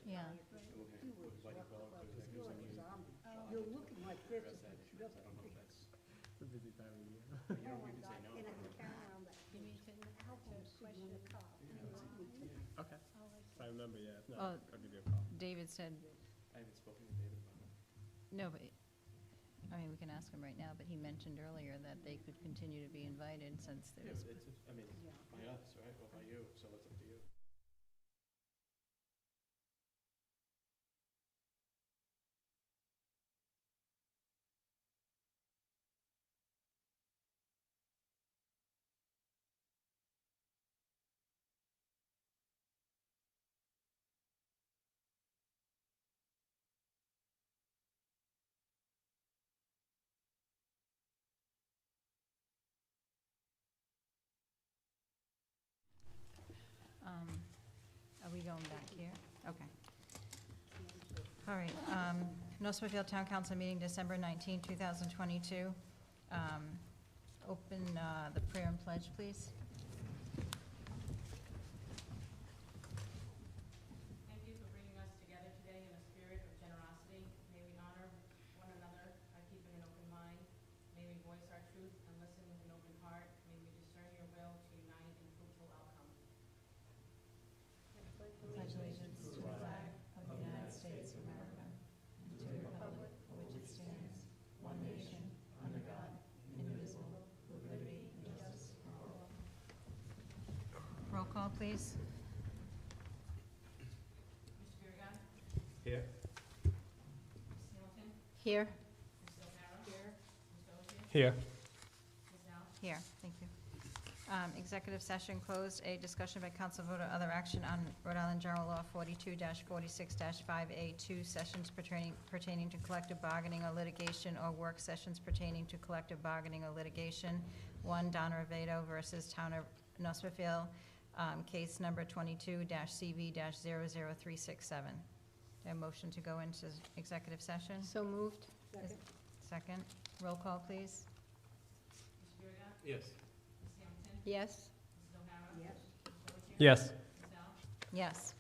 Yeah. You're looking like this. It's a busy time of year. Oh my God, and I can count around that. You need to Question a cop. Okay. If I remember, yeah. If not, Oh. I'll give you a call. David said, I haven't spoken to David about it. no, but, I mean, we can ask him right now, but he mentioned earlier that they could continue to be invited since Yeah, there's, it's, I mean, by us, right, or by you, so it's up to you. are we going back here? Okay. All right, North Smithfield Town Council meeting, December 19, 2022. Open the prayer and pledge, please. Thank you for bringing us together today in a spirit of generosity. May we honor one another by keeping an open mind. May we voice our truth and listen with an open heart. May we discern your will to unite in fruitful outcome. Pledge allegiance to the flag of the United States of America and to the republic for which it stands, one nation, under God, indivisible, with liberty and justice for all. Roll call, please. Mr. Biragad. Here. Ms. Hamilton. Here. Ms. O'Hara. Here. Mr. Oshia. Here. Ms. Dow. Here, thank you. Executive session closed. A, discussion by council vote or other action on Rhode Island General Law 42-46-5A2, sessions pertaining to collective bargaining or litigation, or work sessions pertaining to collective bargaining or litigation. 1, Donna Rovedo versus Town of North Smithfield, case number 22-CV-00367. A motion to go into executive session? So moved. Second. Roll call, please. Mr. Biragad. Yes. Ms. Hamilton. Yes. Ms. O'Hara. Yes. Mr. Oshia. Yes. Ms. Dow. Yes.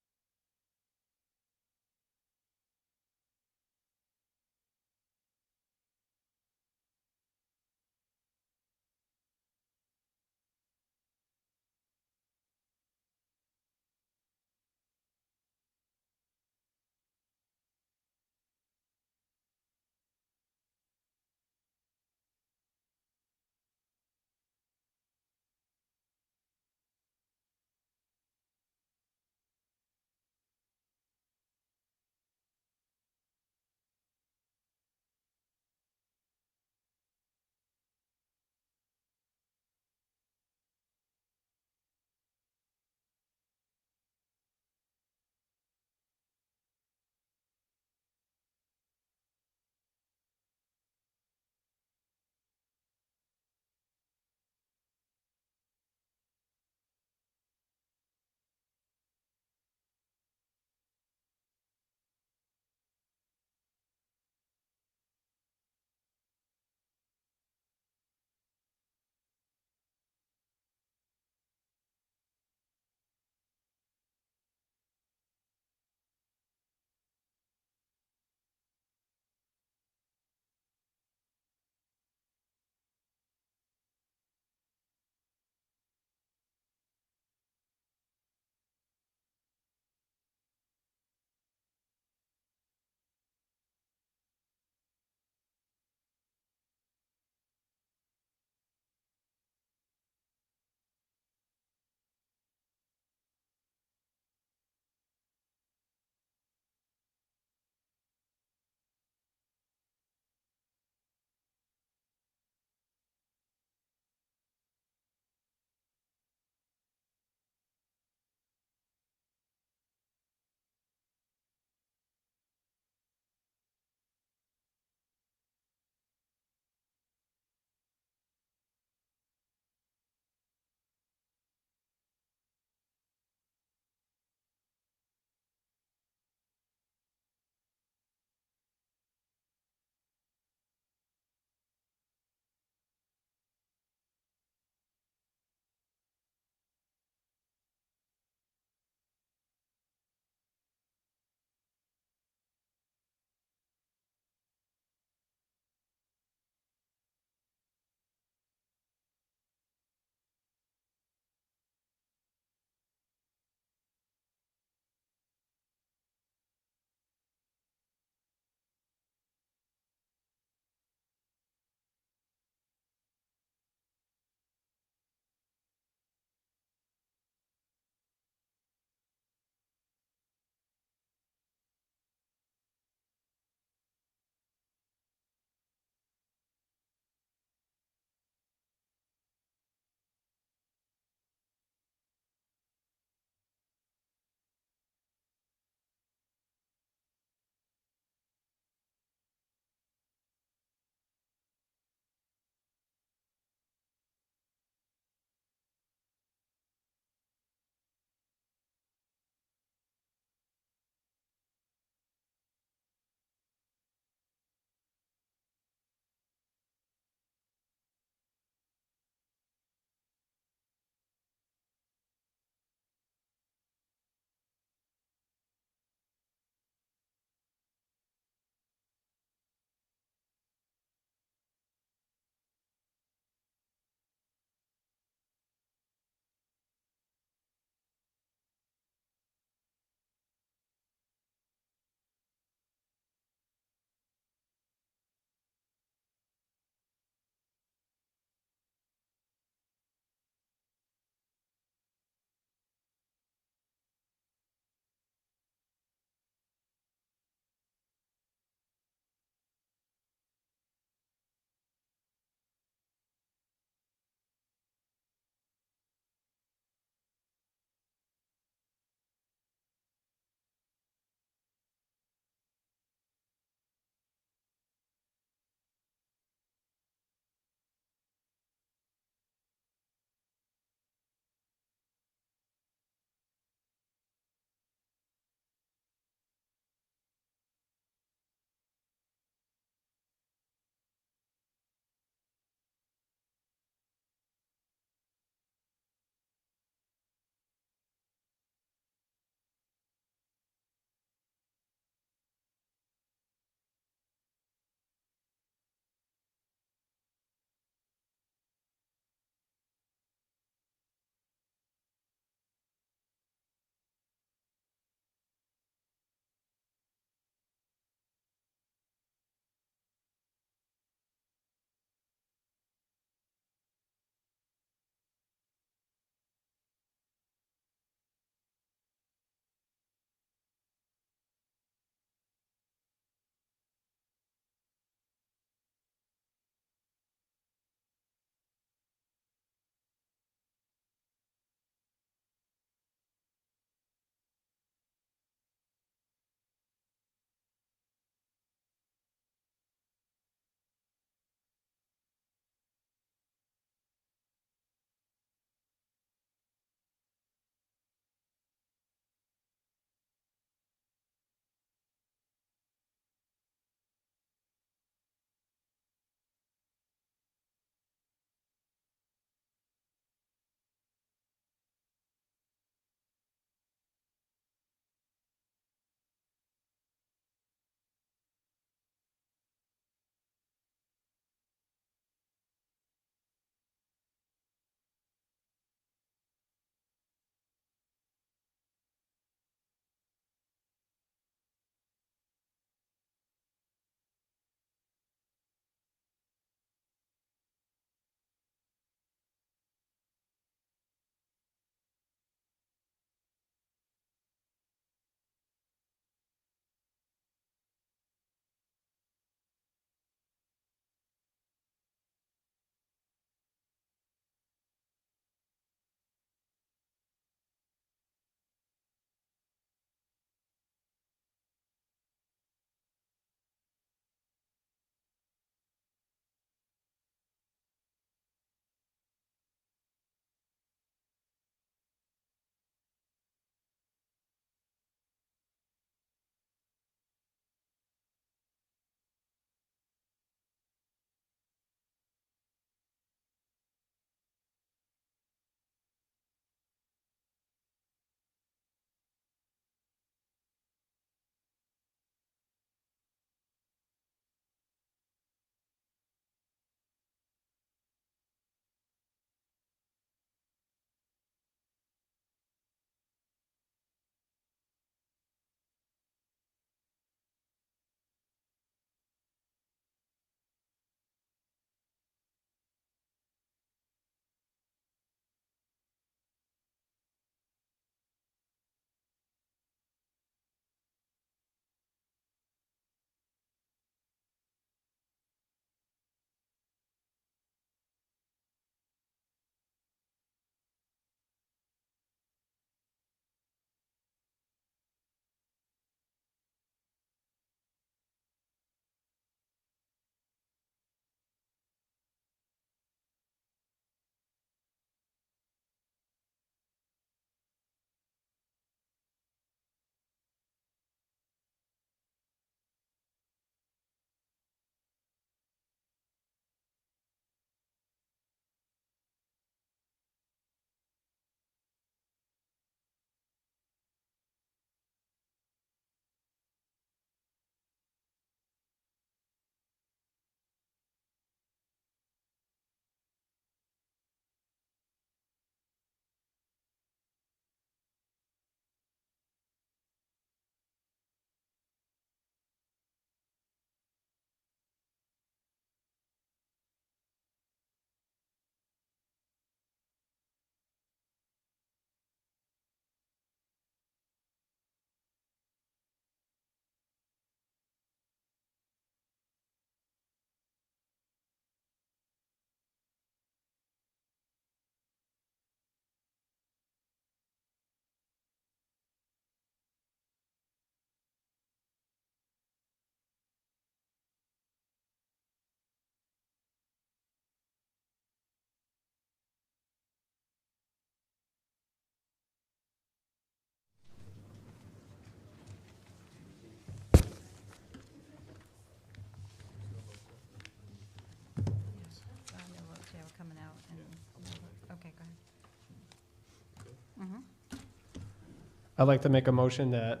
I'd like to make a motion that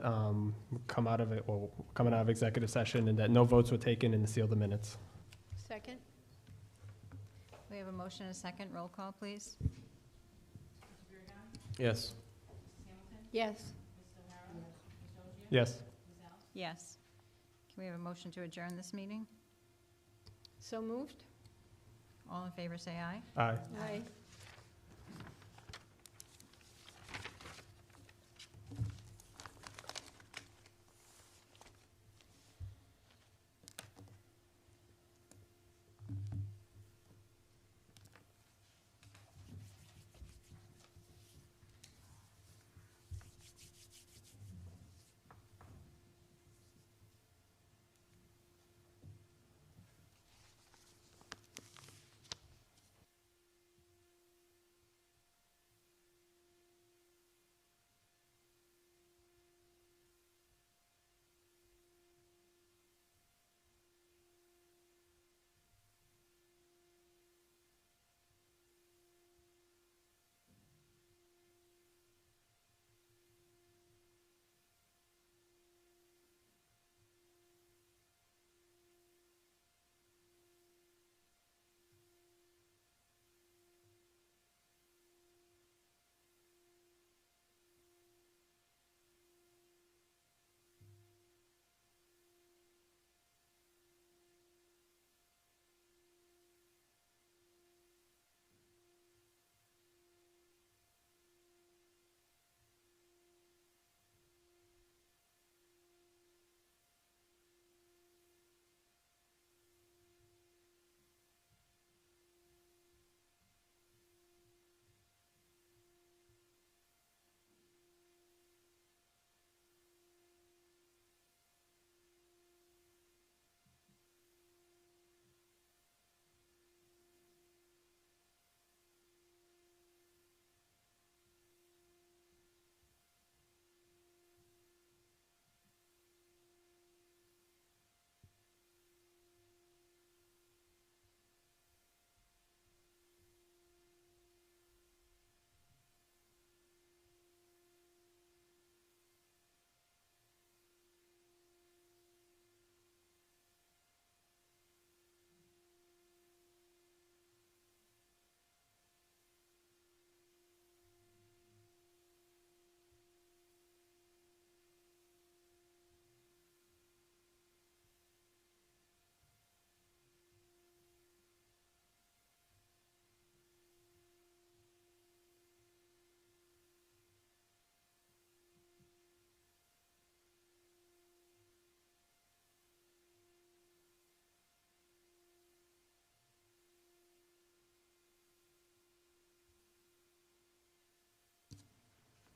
coming out of executive session, and that no votes were taken and to seal the minutes. Second? We have a motion and a second. Roll call, please. Mr. Biragad. Yes. Mrs. Hamilton. Yes. Mr. O'Hara. Ms. Ogier. Yes. Ms. Alves. Yes. Can we have a motion to adjourn this meeting? So moved? All in favor, say aye. Aye. Aye.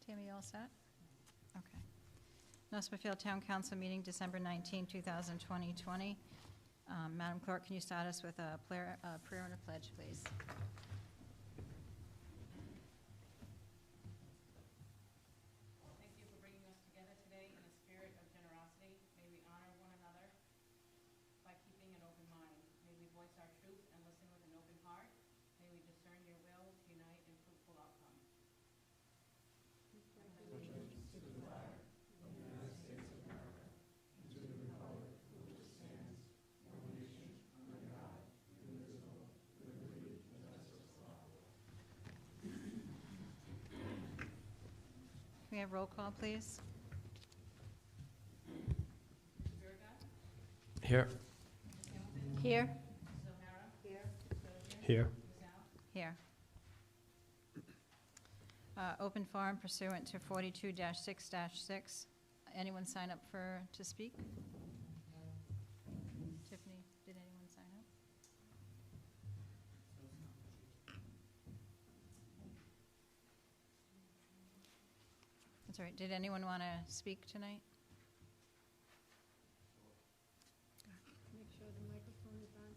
Tammy, you all set? Okay. Smithfield Town Council meeting, December 19, 2020. Madam Clerk, can you start us with a prayer and a pledge, please? Thank you for bringing us together today in a spirit of generosity. May we honor one another by keeping an open mind. May we voice our truth and listen with an open heart. May we discern your will to unite in fruitful outcome. Can we have roll call, please? Mr. Biragad. Here. Ms. Hamilton. Here? Mrs. O'Hara. Here. Ms. Ogier. Here. Ms. Alves. Here. Open forum pursuant to 42-6-6. Anyone sign up to speak? Tiffany, did anyone sign up? That's all right. Did anyone want to speak tonight? Make sure the microphone is on.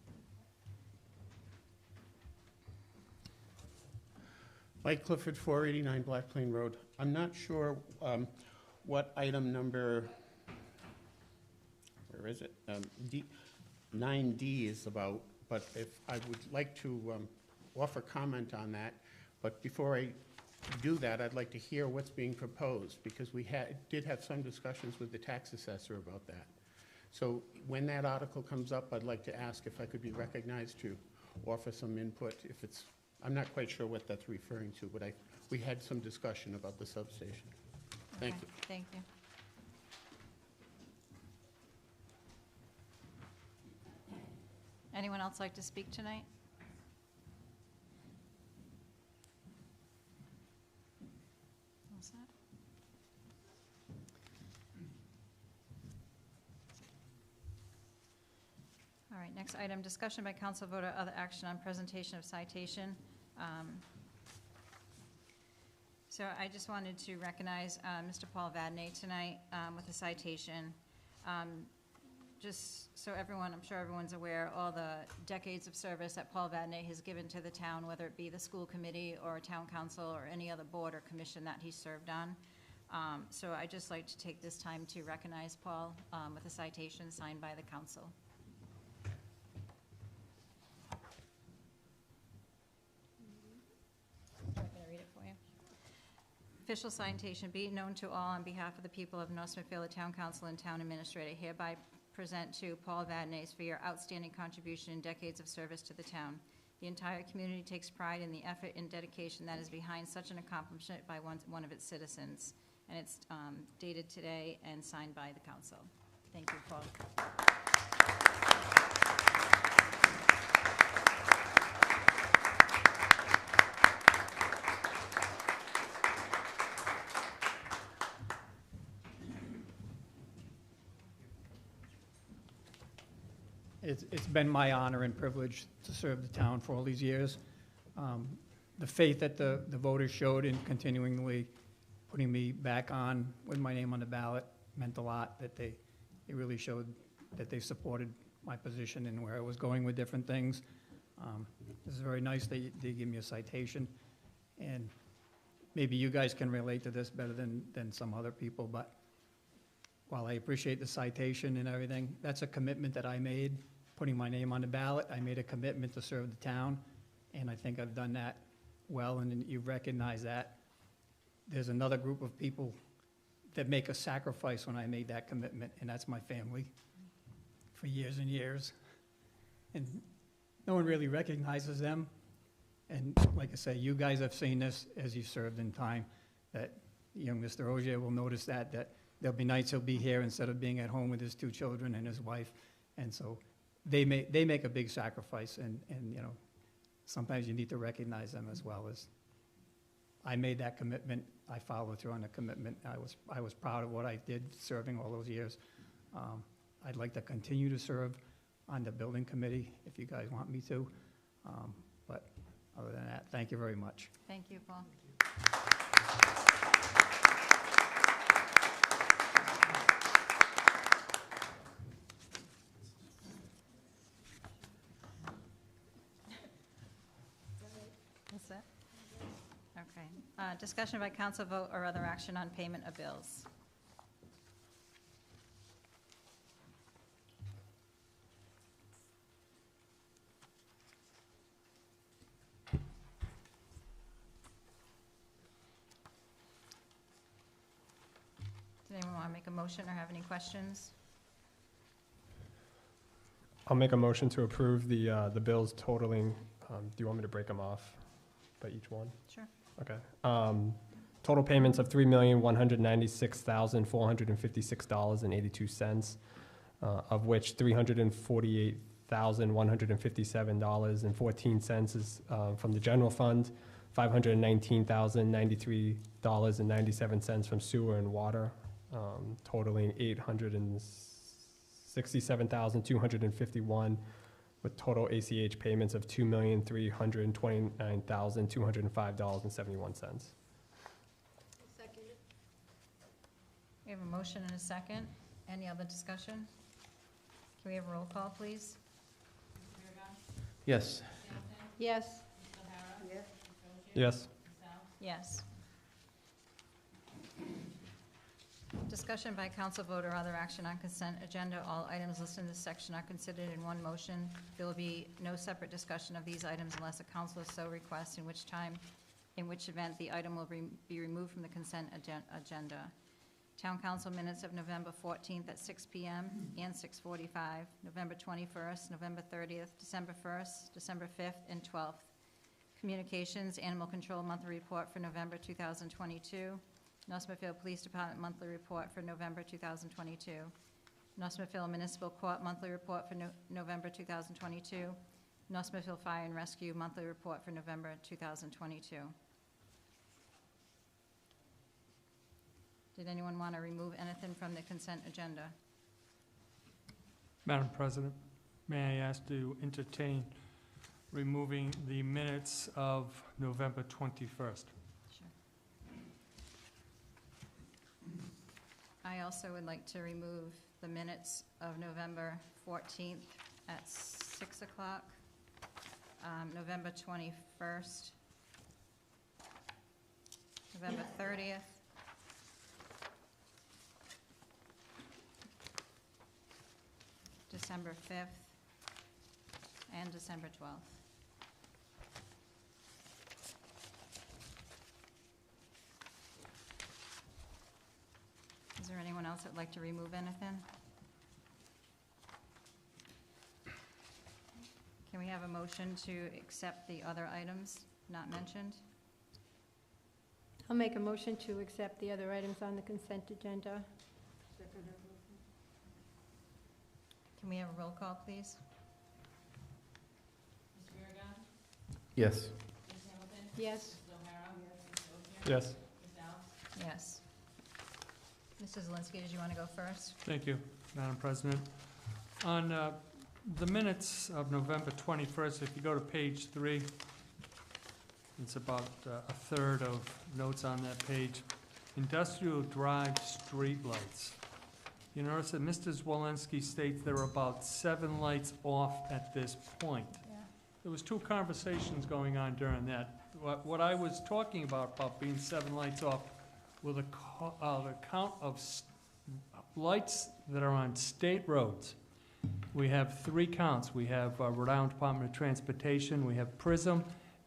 Mike Clifford, 489 Black Plain Road. I'm not sure what item number, where is it? 9D is about, but if I would like to offer comment on that, but before I do that, I'd like to hear what's being proposed, because we did have some discussions with the tax assessor about that. So when that article comes up, I'd like to ask if I could be recognized to offer some input. If it's, I'm not quite sure what that's referring to, but we had some discussion about the substation. Thank Okay, you. Thank you. Anyone else like to speak tonight? All set? All right, next item, discussion by council vote or other action on presentation of citation. So I just wanted to recognize Mr. Paul Vadenais tonight with a citation. Just so everyone, I'm sure everyone's aware, all the decades of service that Paul Vadenais has given to the town, whether it be the school committee or town council or any other board or commission that he served on. So I'd just like to take this time to recognize Paul with a citation signed by the council. I'm going to read it for you. Official citation, be it known to all on behalf of the people of North Smithfield, the town council and town administrator, hereby present to Paul Vadenais for your outstanding contribution and decades of service to the town. The entire community takes pride in the effort and dedication that is behind such an accomplishment by one of its citizens. And it's dated today and signed by the council. Thank you, Paul. It's been my honor and privilege to serve the town for all these years. The faith that the voters showed in continually putting me back on with my name on the ballot meant a lot, that they really showed that they supported my position and where I was going with different things. It's very nice that they give me a citation, and maybe you guys can relate to this better than some other people, but while I appreciate the citation and everything, that's a commitment that I made. Putting my name on the ballot, I made a commitment to serve the town, and I think I've done that well, and you recognize that. There's another group of people that make a sacrifice when I made that commitment, and that's my family for years and years. And no one really recognizes them. And like I say, you guys have seen this as you served in time, that young Mr. Ogier will notice that there'll be nights he'll be here instead of being at home with his 2 children and his wife. And so they make a big sacrifice, and you know, sometimes you need to recognize them as well. As I made that commitment, I followed through on the commitment. I was proud of what I did serving all those years. I'd like to continue to serve on the building committee if you guys want me to. But other than that, thank you very much. Thank you, Paul. That's it? Okay. Discussion by council vote or other action on payment of bills. Does anyone want to make a motion or have any questions? I'll make a motion to approve the bills totaling, do you want me to break them off by each one? Sure. Okay. Total payments of $3,196,456.82, of which $348,157.14 is from the general fund, $519,093.97 from sewer and water, totaling $867,251, with total ACH payments of $2,329,205.71. We have a motion and a second. Any other discussion? Can we have a roll call, please? Yes. Yes. Yes. Yes. Discussion by council vote or other action on consent agenda. All items listed in this section are considered in one motion. There will be no separate discussion of these items unless a councilor so requests, in which time in which event the item will be removed from the consent agenda. Town council minutes of November 14th at 6 PM and 6:45, November 21st, November 30th, December 1st, December 5th, and 12th. Communications, Animal Control Monthly Report for November 2022. North Smithfield Police Department Monthly Report for November 2022. North Smithfield Municipal Court Monthly Report for November 2022. North Smithfield Fire and Rescue Monthly Report for November 2022. Did anyone want to remove anything from the consent agenda? Madam President, may I ask to entertain removing the minutes of November 21st? Sure. I also would like to remove the minutes of November 14th at 6 o'clock, November 21st, November 30th, December 5th, and December 12th. Is there anyone else that'd like to remove anything? Can we have a motion to accept the other items not mentioned? I'll make a motion to accept the other items on the consent agenda. Can we have a roll call, please? Mr. Biragad. Yes. Ms. Hamilton. Yes. Mrs. O'Hara. Mrs. Ogier. Yes. Ms. Alves. Yes. Mr. Zelinski, did you want to go first? Thank you, Madam President. On the minutes of November 21st, if you go to page 3, it's about a third of notes on that page. Industrial Drive streetlights. You notice that Mr. Zwolensky states there are about 7 lights off at this point. Yeah. There was 2 conversations going on during that. What I was talking about being 7 lights off, were the count of lights that are on state roads. We have 3 counts. We have Rhode Island Department of Transportation, we have PRISM,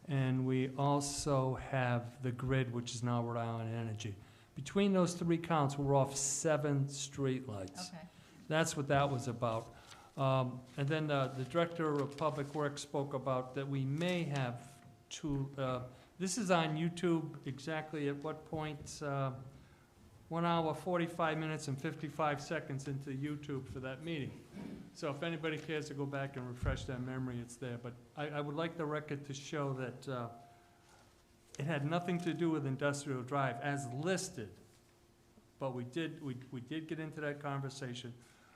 and we also have the grid, which is now Rhode Island Energy. Between those 3 counts, we're off 7 streetlights. Okay. That's what that was about. And then the Director of Public Works spoke about that we may have 2, this is on YouTube exactly at what point? 1 hour, 45 minutes, and 55 seconds into YouTube for that meeting. So if anybody cares to go back and refresh their memory, it's there. But I would like the record to show that it had nothing to do with Industrial Drive as listed. But we did get into that conversation.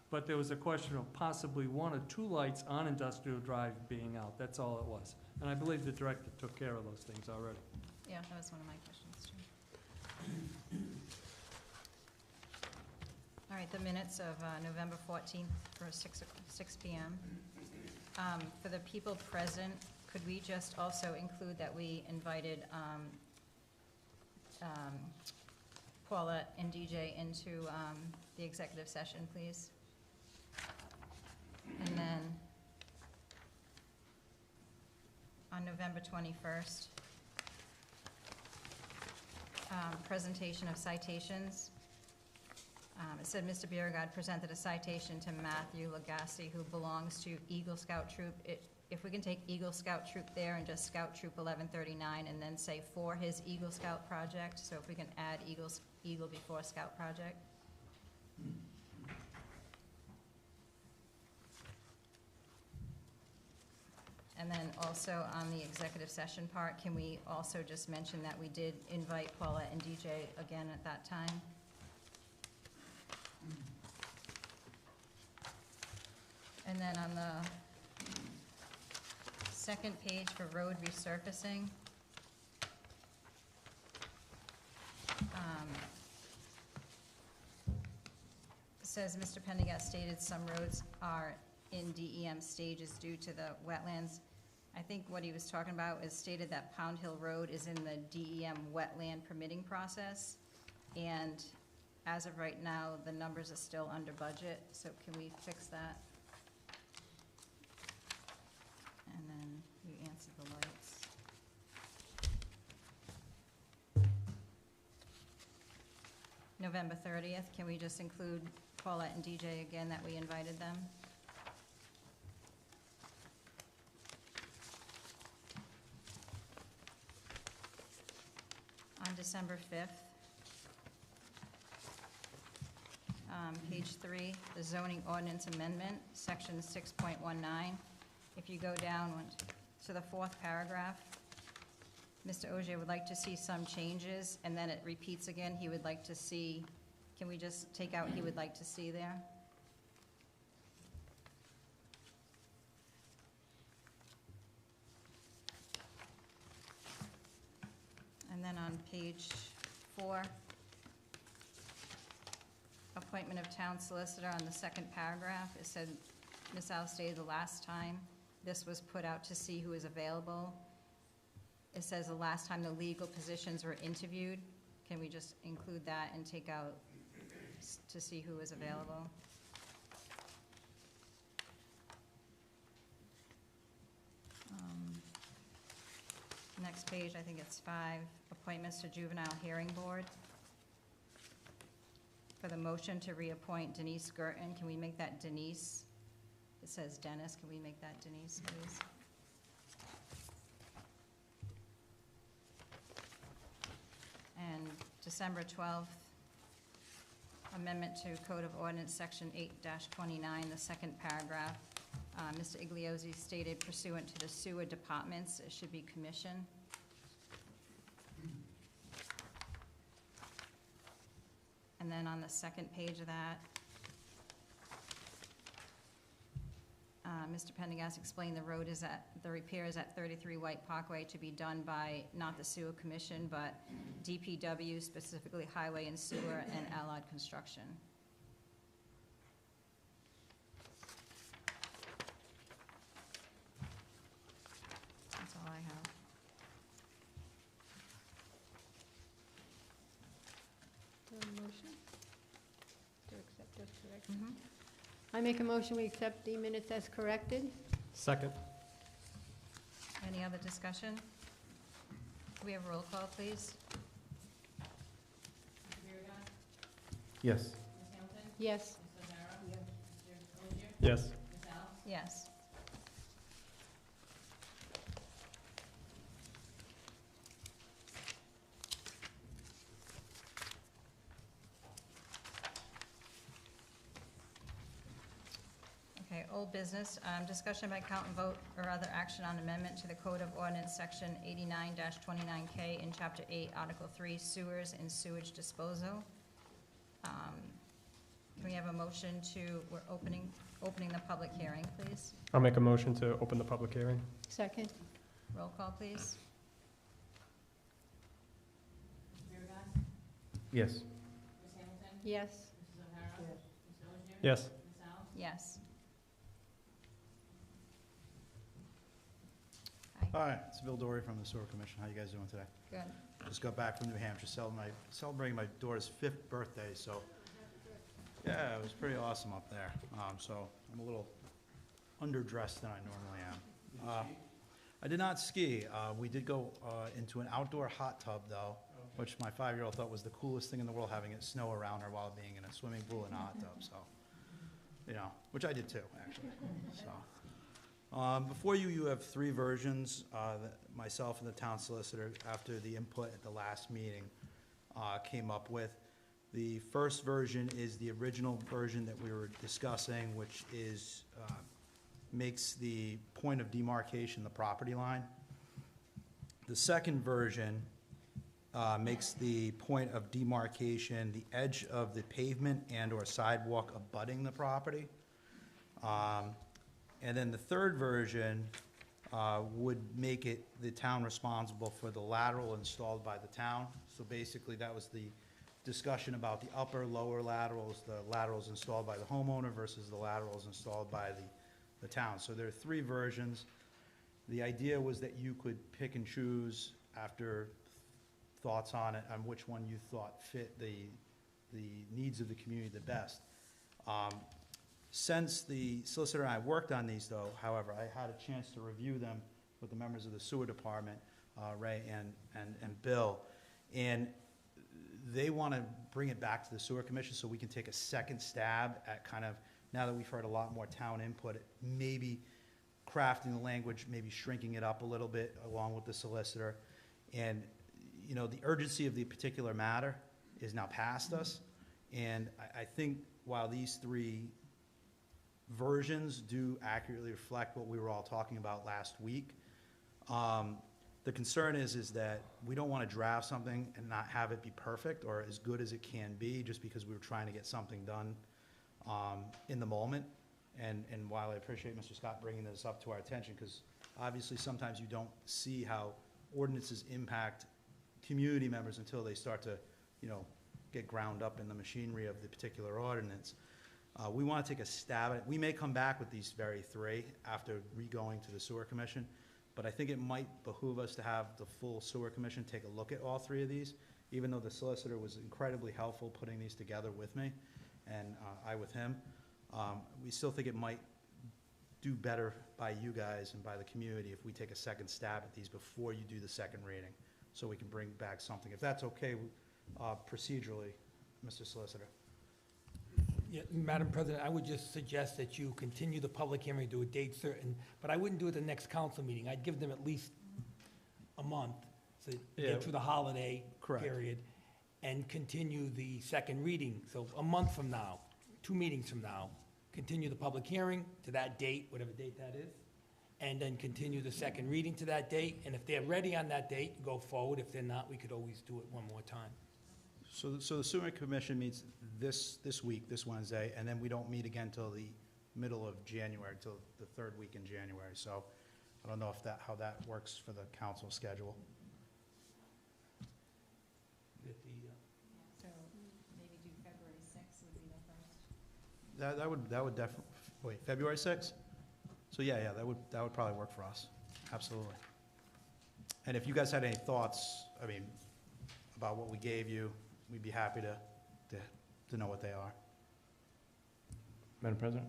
But there was a question of possibly 1 or 2 lights on Industrial Drive being out. That's all it was. And I believe the director took care of those things already. Yeah, that was one of my questions, too. All right, the minutes of November 14th for 6 PM. For the people present, could we just also include that we invited Paula and DJ into the executive session, please? And then on November 21st, presentation of citations. It said Mr. Biragad presented a citation to Matthew Lagasse, who belongs to Eagle Scout Troop. If we can take Eagle Scout Troop there and just Scout Troop 1139 and then say for his Eagle Scout project, so if we can add Eagle before Scout project. And then also on the executive session part, can we also just mention that we did invite Paula and DJ again at that time? And then on the second page for road resurfacing, it says Mr. Pendergast stated some roads are in DEM stages due to the wetlands. I think what he was talking about is stated that Pound Hill Road is in the DEM wetland permitting process. And as of right now, the numbers are still under budget, so can we fix that? And then you answered the lights. November 30th, can we just include Paulette and DJ again, that we invited them? On December 5th, page 3, the zoning ordinance amendment, section 6.19. If you go down to the fourth paragraph, Mr. Ogier would like to see some changes, and then it repeats again, he would like to see, can we just take out he would like to see there? And then on page 4, appointment of town solicitor, on the second paragraph, it said, Ms. Alves stated the last time this was put out to see who is available. It says the last time the legal positions were interviewed. Can we just include that and take out to see who is available? Next page, I think it's 5, appointments to juvenile hearing board. For the motion to reappoint Denise Gerton, can we make that Denise? It says Dennis, can we make that Denise, please? And December 12th, amendment to Code of Ordinance, Section 8-29, the second paragraph. Mr. Igliozzi stated pursuant to the sewer departments, it should be commission. And then on the second page of that, Mr. Pendergast explained the repair is at 33 White Parkway to be done by not the sewer commission, but DPW, specifically Highway and Sewer and Allied Construction. That's all I have. Motion to accept as corrected. I make a motion, we accept the minutes as corrected. Second. Any other discussion? Can we have a roll call, please? Mr. Biragad. Yes. Ms. Hamilton. Yes. Ms. O'Hara. Mr. Ogier. Yes. Ms. Alves. Yes. Okay, old business, discussion by count and vote or other action on amendment to the Code of Ordinance, Section 89-29K in Chapter 8, Article 3, Sewers and Sewage Disposal. Can we have a motion we're opening the public hearing, please? I'll make a motion to open the public hearing. Second. Roll call, please. Mr. Biragad. Yes. Ms. Hamilton. Yes. Mrs. O'Hara. Mr. Ogier. Yes. Ms. Alves. Yes. Hi, it's Bill Dory from the Sewer Commission. How you guys doing today? Good. Just got back from New Hampshire, celebrating my daughter's 5th birthday, so, yeah, it was pretty awesome up there. So I'm a little underdressed than I normally am. I did not ski. We did go into an outdoor hot tub, though, which my 5-year-old thought was the coolest thing in the world, having it snow around her while being in a swimming pool and a hot tub, so, which I did too, actually, so. Before you, you have 3 versions that myself and the town solicitor, after the input at the last meeting, came up with. The first version is the original version that we were discussing, which is, makes the point of demarcation the property line. The second version makes the point of demarcation the edge of the pavement and/or sidewalk abutting the property. And then the third version would make it the town responsible for the lateral installed by the town. So basically, that was the discussion about the upper, lower laterals, the laterals installed by the homeowner versus the laterals installed by the town. So there are 3 versions. The idea was that you could pick and choose after thoughts on it, on which one you thought fit the needs of the community the best. Since the solicitor and I worked on these, though, however, I had a chance to review them with the members of the sewer department, Ray and Bill, and they want to bring it back to the sewer commission so we can take a second stab at kind of, now that we've heard a lot more town input, maybe crafting the language, maybe shrinking it up a little bit along with the solicitor. And, you know, the urgency of the particular matter is now past us. And I think while these three versions do accurately reflect what we were all talking about last week, the concern is that we don't want to draft something and not have it be perfect or as good as it can be just because we were trying to get something done in the moment. And while I appreciate Mr. Scott bringing this up to our attention, because obviously sometimes you don't see how ordinances impact community members until they start to, you know, get ground up in the machinery of the particular ordinance. We want to take a stab at it. We may come back with these very three after re-going to the sewer commission, but I think it might behoove us to have the full sewer commission take a look at all three of these, even though the solicitor was incredibly helpful putting these together with me, and I with him. We still think it might do better by you guys and by the community if we take a second stab at these before you do the second reading, so we can bring back something. If that's okay procedurally, Mr. Solicitor. Yeah, Madam President, I would just suggest that you continue the public hearing, do a date certain, but I wouldn't do it the next council meeting. I'd give them at least a month to get through the holiday period and continue the second reading. So a month from now, 2 meetings from now, continue the public hearing to that date, whatever date that is, and then continue the second reading to that date. And if they're ready on that date, go forward. If they're not, we could always do it one more time. So the sewer commission meets this week, this Wednesday, and then we don't meet again till the middle of January, till the third week in January. So I don't know if how that works for the council schedule. So maybe do February 6th would be the first. That would definitely, wait, February 6th? So yeah, that would probably work for us, absolutely. And if you guys had any thoughts, I mean, about what we gave you, we'd be happy to know what they are. Madam President?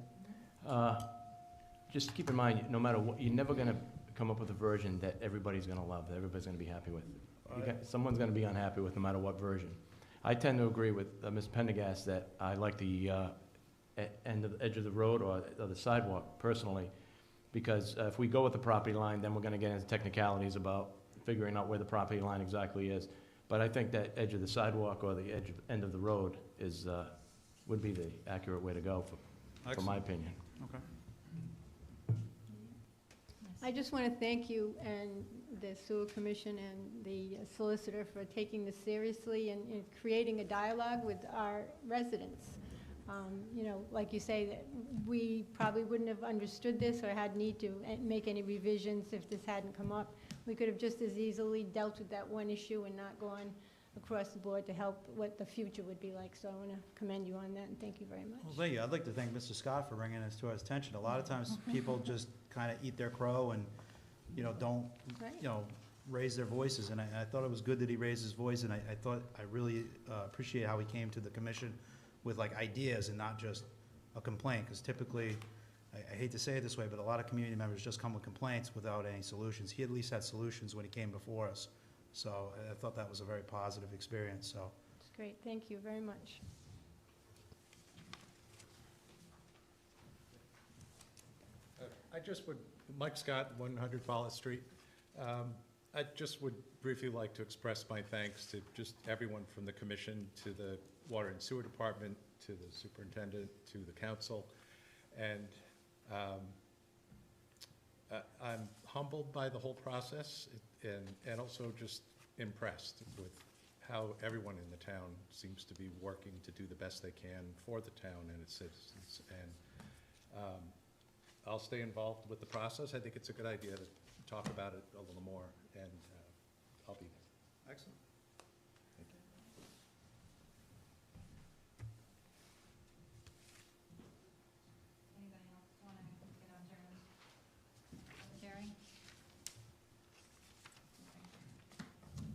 Just keep in mind, no matter what, you're never going to come up with a version that everybody's going to love, that everybody's going to be happy with. Someone's going to be unhappy with no matter what version. I tend to agree with Ms. Pendergast that I like the edge of the road or the sidewalk personally, because if we go with the property line, then we're going to get into technicalities about figuring out where the property line exactly is. But I think that edge of the sidewalk or the end of the road is, would be the accurate way to go, for my opinion. Okay. I just want to thank you and the sewer commission and the solicitor for taking this seriously and creating a dialogue with our residents. You know, like you say, that we probably wouldn't have understood this or had need to make any revisions if this hadn't come up. We could have just as easily dealt with that one issue and not gone across the board to help what the future would be like. So I want to commend you on that and thank you very much. Well, thank you. I'd like to thank Mr. Scott for bringing this to our attention. A lot of times people just kind of eat their crow and, you know, don't, you know, raise their voices. And I thought it was good that he raised his voice, and I really appreciate how he came to the commission with like ideas and not just a complaint, because typically, I hate to say it this way, but a lot of community members just come with complaints without any solutions. He at least had solutions when he came before us. So I thought that was a very positive experience, so. It's great. Thank you very much. I just would, Mike Scott, 100 Follis Street. I just would briefly like to express my thanks to just everyone from the commission, to the Water and Sewer Department, to the superintendent, to the council. And I'm humbled by the whole process and also just impressed with how everyone in the town seems to be working to do the best they can for the town and its citizens. And I'll stay involved with the process. I think it's a good idea to talk about it a little more, and I'll be there. Excellent. Thank you. Anybody else want to get on during public hearing?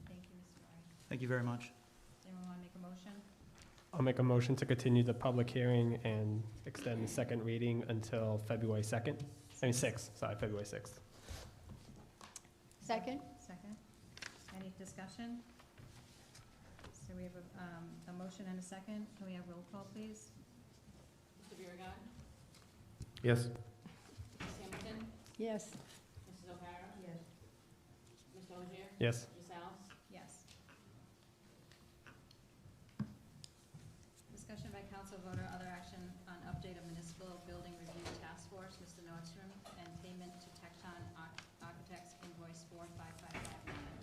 Thank you, Mr. Murray. Thank you very much. Does anyone want to make a motion? I'll make a motion to continue the public hearing and extend the second reading until February 2nd. I mean 6th, sorry, February 6th. Second? Second. Any discussion? So we have a motion and a second. Can we have roll call, please? Mr. Biragad. Yes. Ms. Hamilton. Yes. Mrs. O'Hara. Yes. Mr. Ogier. Yes. Ms. Alves. Yes. Discussion by council voter, other action on update of municipal building review task force, Mr. Nordstrom, and payment to Tecton Architects invoice 45559.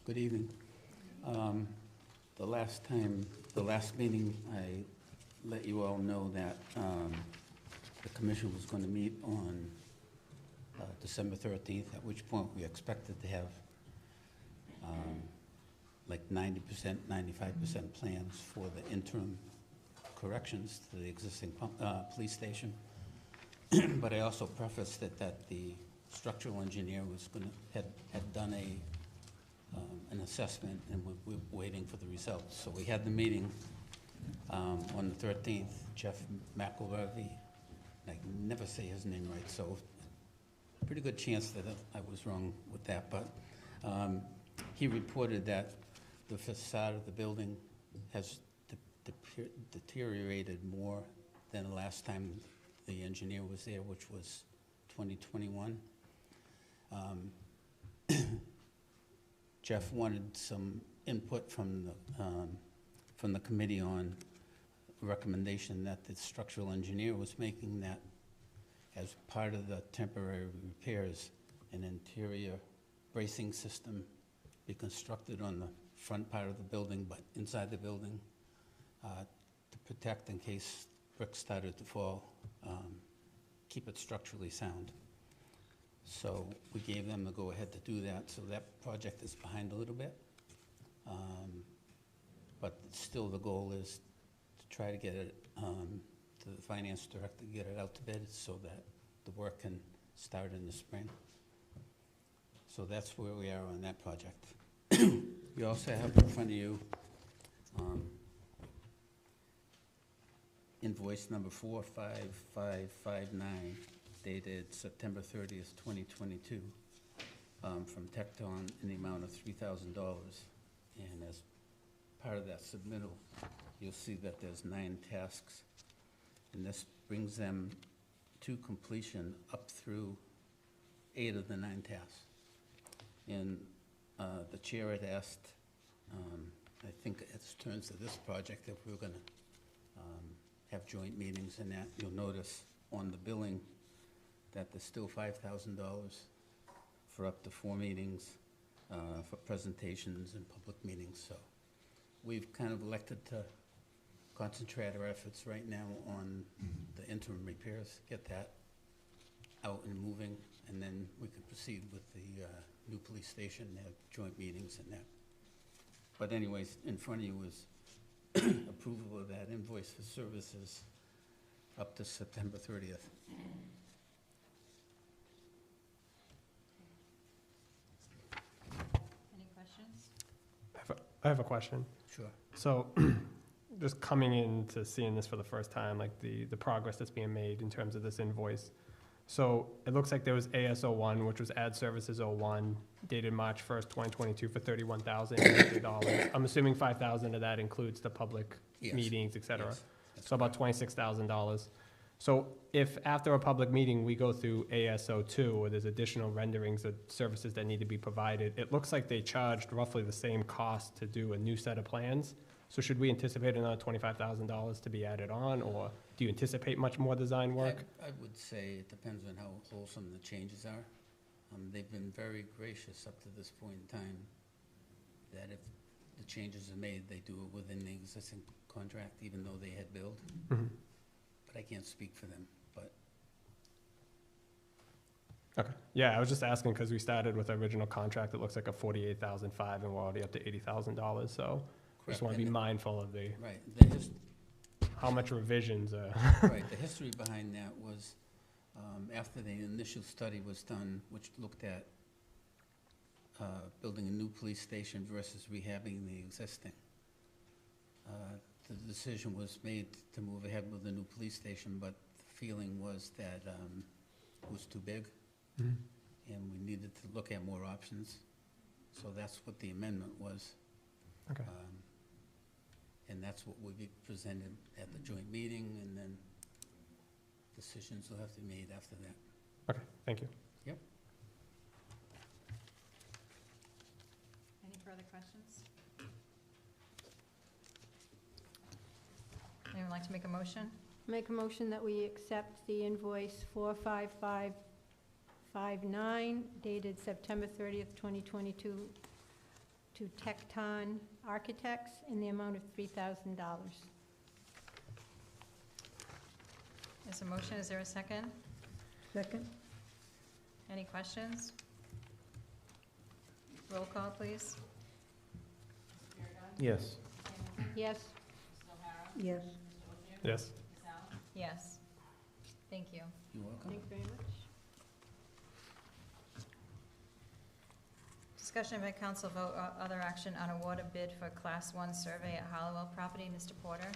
Good evening. The last meeting, I let you all know that the commission was going to meet on December 13th, at which point we expected to have like 90%, 95% plans for the interim corrections to the existing police station. But I also prefaced it that the structural engineer was had done an assessment, and we're waiting for the results. So we had the meeting on the 13th. Jeff McElvey, I can never say his name right, so pretty good chance that I was wrong with that. But he reported that the facade of the building has deteriorated more than the last time the engineer was there, which was 2021. Jeff wanted some input from the committee on a recommendation that the structural engineer was making, that as part of the temporary repairs, an interior bracing system be constructed on the front part of the building, but inside the building, to protect in case bricks started to fall, keep it structurally sound. So we gave them the go-ahead to do that, so that project is behind a little bit. But still the goal is to try to get it to the finance director, get it out to bid so that the work can start in the spring. So that's where we are on that project. You also have in front of you invoice number 45559, dated September 30th, 2022, from Tecton in the amount of $3,000. And as part of that submittal, you'll see that there's 9 tasks, and this brings them to completion up through 8 of the 9 tasks. And the chair had asked, I think as terms of this project, if we were going to have joint meetings and that, you'll notice on the billing that there's still $5,000 for up to 4 meetings, for presentations and public meetings. So we've kind of elected to concentrate our efforts right now on the interim repairs, get that out and moving, and then we can proceed with the new police station, have joint meetings and that. But anyways, in front of you is approval of that invoice for services up to September 30th. Any questions? I have a question. Sure. So, just coming into seeing this for the first time, like the progress that's being made in terms of this invoice. So it looks like there was AS01, which was Ad Services 01, dated March 1st, 2022 for $31,800. I'm assuming 5,000 of that includes the public Yes. meetings, et cetera. Yes, that's So about $26,000. So if after a public meeting, we go through AS02, where there's additional renderings of services that need to be provided, it looks like they charged roughly the same cost to do a new set of plans. So should we anticipate another $25,000 to be added on, or do you anticipate much more design work? I would say it depends on how wholesome the changes are. They've been very gracious up to this point in time, that if the changes are made, they do it within the existing contract, even though they had billed. Mhm. But I can't speak for them, but Okay, yeah, I was just asking because we started with the original contract, it looks like a $48,500, and we're already up to $80,000, so just correct. want to And be mindful of the, right, how much revisions, right, the history behind that was, after the initial study was done, which looked at building a new police station versus rehabbing the existing, the decision was made to move ahead with the new police station, but the feeling was that it was too big. Mhm. and we needed to look at more options. So that's what the amendment was. Okay. And that's what will be presented at the joint meeting, and then decisions will have to be made after that. Okay, thank you. Yep. Any further questions? Anyone like to make a motion? Make a motion that we accept the invoice 45559 dated September 30th, 2022 to Tecton Architects in the amount of $3,000. There's a motion, is there a second? Second? Any questions? Roll call, please. Yes. Yes? Yes. Yes. Yes. Thank you. You're welcome. Thank you very much. Discussion by council vote or other action on award a bid for Class 1 survey at Hollowell property. Mr. Porter?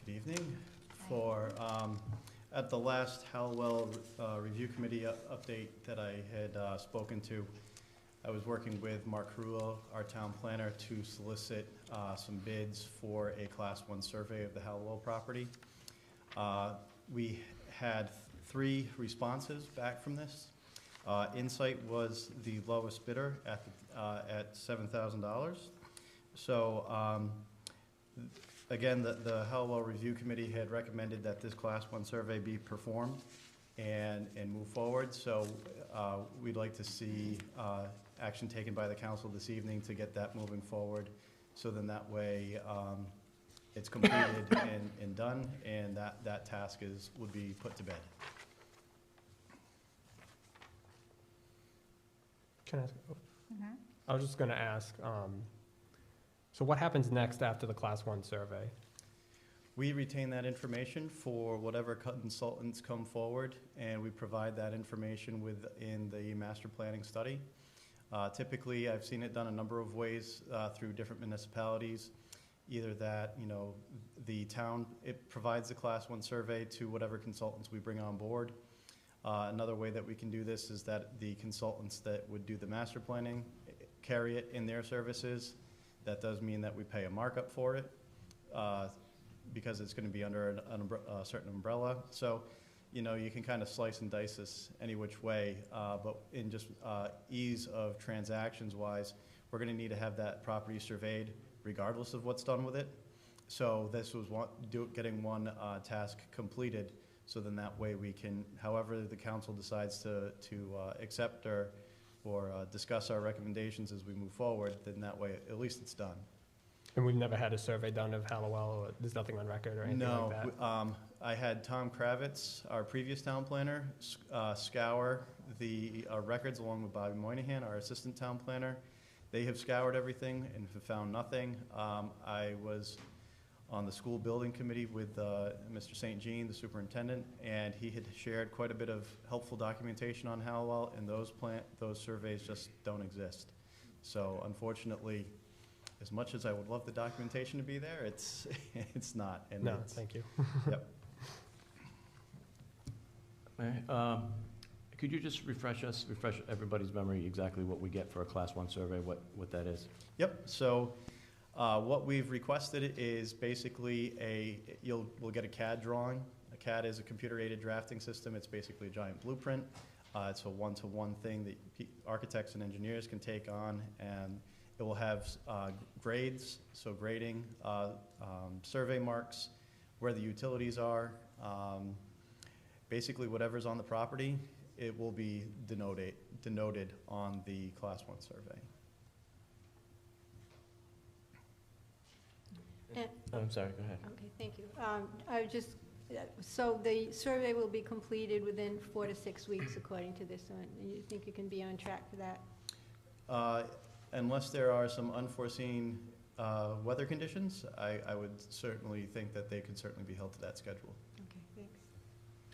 Good evening. At the last Hallowell Review Committee update that I had spoken to, I was working with Mark Carullo, our town planner, to solicit some bids for a Class 1 survey of the Hallowell property. We had 3 responses back from this. Insight was the lowest bidder at $7,000. So again, the Hallowell Review Committee had recommended that this Class 1 survey be performed and move forward. So we'd like to see action taken by the council this evening to get that moving forward. So then that way it's completed and done, and that task would be put to bed. Can I ask? I was just going to ask, so what happens next after the Class 1 survey? We retain that information for whatever consultants come forward, and we provide that information within the master planning study. Typically, I've seen it done a number of ways through different municipalities. Either that, the town, it provides the Class 1 survey to whatever consultants we bring on board. Another way that we can do this is that the consultants that would do the master planning carry it in their services. That does mean that we pay a markup for it because it's going to be under a certain umbrella. So, you can kind of slice and dice this any which way, but in just ease of transactions wise, we're going to need to have that property surveyed regardless of what's done with it. So this was getting one task completed, so then that way we can, however the council decides to accept or discuss our recommendations as we move forward, then that way at least it's done. And we've never had a survey done of Hallowell, or there's nothing on record or anything like that? No, I had Tom Kravitz, our previous town planner, scour the records along with Bobby Moynihan, our assistant town planner. They have scoured everything and have found nothing. I was on the school building committee with Mr. St. Jean, the superintendent, and he had shared quite a bit of helpful documentation on Hallowell, and those surveys just don't exist. So unfortunately, as much as I would love the documentation to be there, it's not. And no, thank you. Yep. Could you just refresh everybody's memory exactly what we get for a Class 1 survey, what that is? Yep. So what we've requested is basically we'll get a CAD drawing. A CAD is a computer-aided drafting system. It's basically a giant blueprint. It's a one-to-one thing that architects and engineers can take on, and it will have grades, so grading, survey marks, where the utilities are, basically whatever's on the property. It will be denoted on the Class 1 survey. I'm sorry, go ahead. Okay, thank you. So the survey will be completed within 4 to 6 weeks, according to this one. And you think you can be on track for that? Unless there are some unforeseen weather conditions, I would certainly think that they could certainly be held to that schedule. Okay, thanks.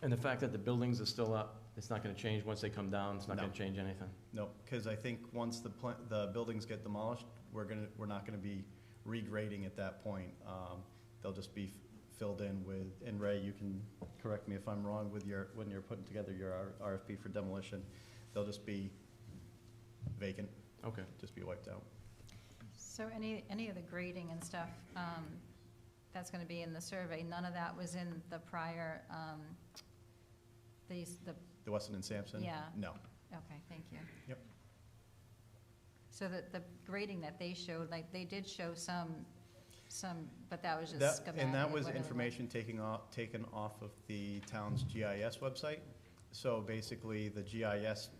And the fact that the buildings are still up, it's not going to change once they come down. It's not going to change anything. No, because I think once the buildings get demolished, we're not going to be regrading at that point. They'll just be filled in with, and Ray, you can correct me if I'm wrong, with when you're putting together your RFP for demolition, they'll just be vacant. Okay. Just be wiped out. So any of the grading and stuff, that's gonna be in the survey, none of that was in the prior, the The Weston and Sampson? Yeah. No. Okay, thank you. Yep. So the grading that they showed, like, they did show some, but that was just That, schematic. and that was whatever. information taken off of the town's GIS website. So basically, the GIS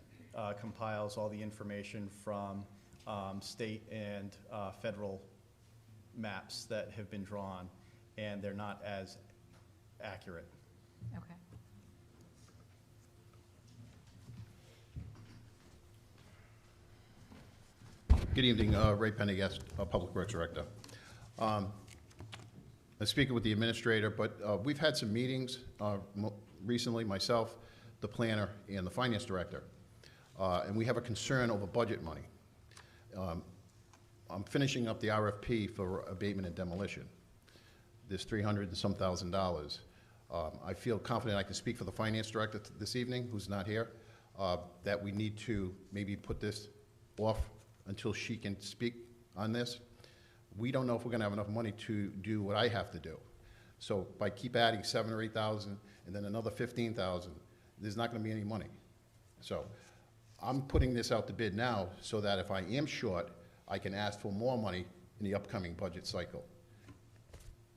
compiles all the information from state and federal maps that have been drawn, and they're not as accurate. Okay. Good evening, Ray Pendergast, Public Works Director. I'm speaking with the administrator, but we've had some meetings recently, myself, the planner, and the finance director, and we have a concern over budget money. I'm finishing up the RFP for abatement and demolition. There's $300 and some thousand. I feel confident I can speak for the finance director this evening, who's not here, that we need to maybe put this off until she can speak on this. We don't know if we're gonna have enough money to do what I have to do. So by keep adding 7,000 or 8,000 and then another 15,000, there's not gonna be any money. So I'm putting this out to bid now so that if I am short, I can ask for more money in the upcoming budget cycle.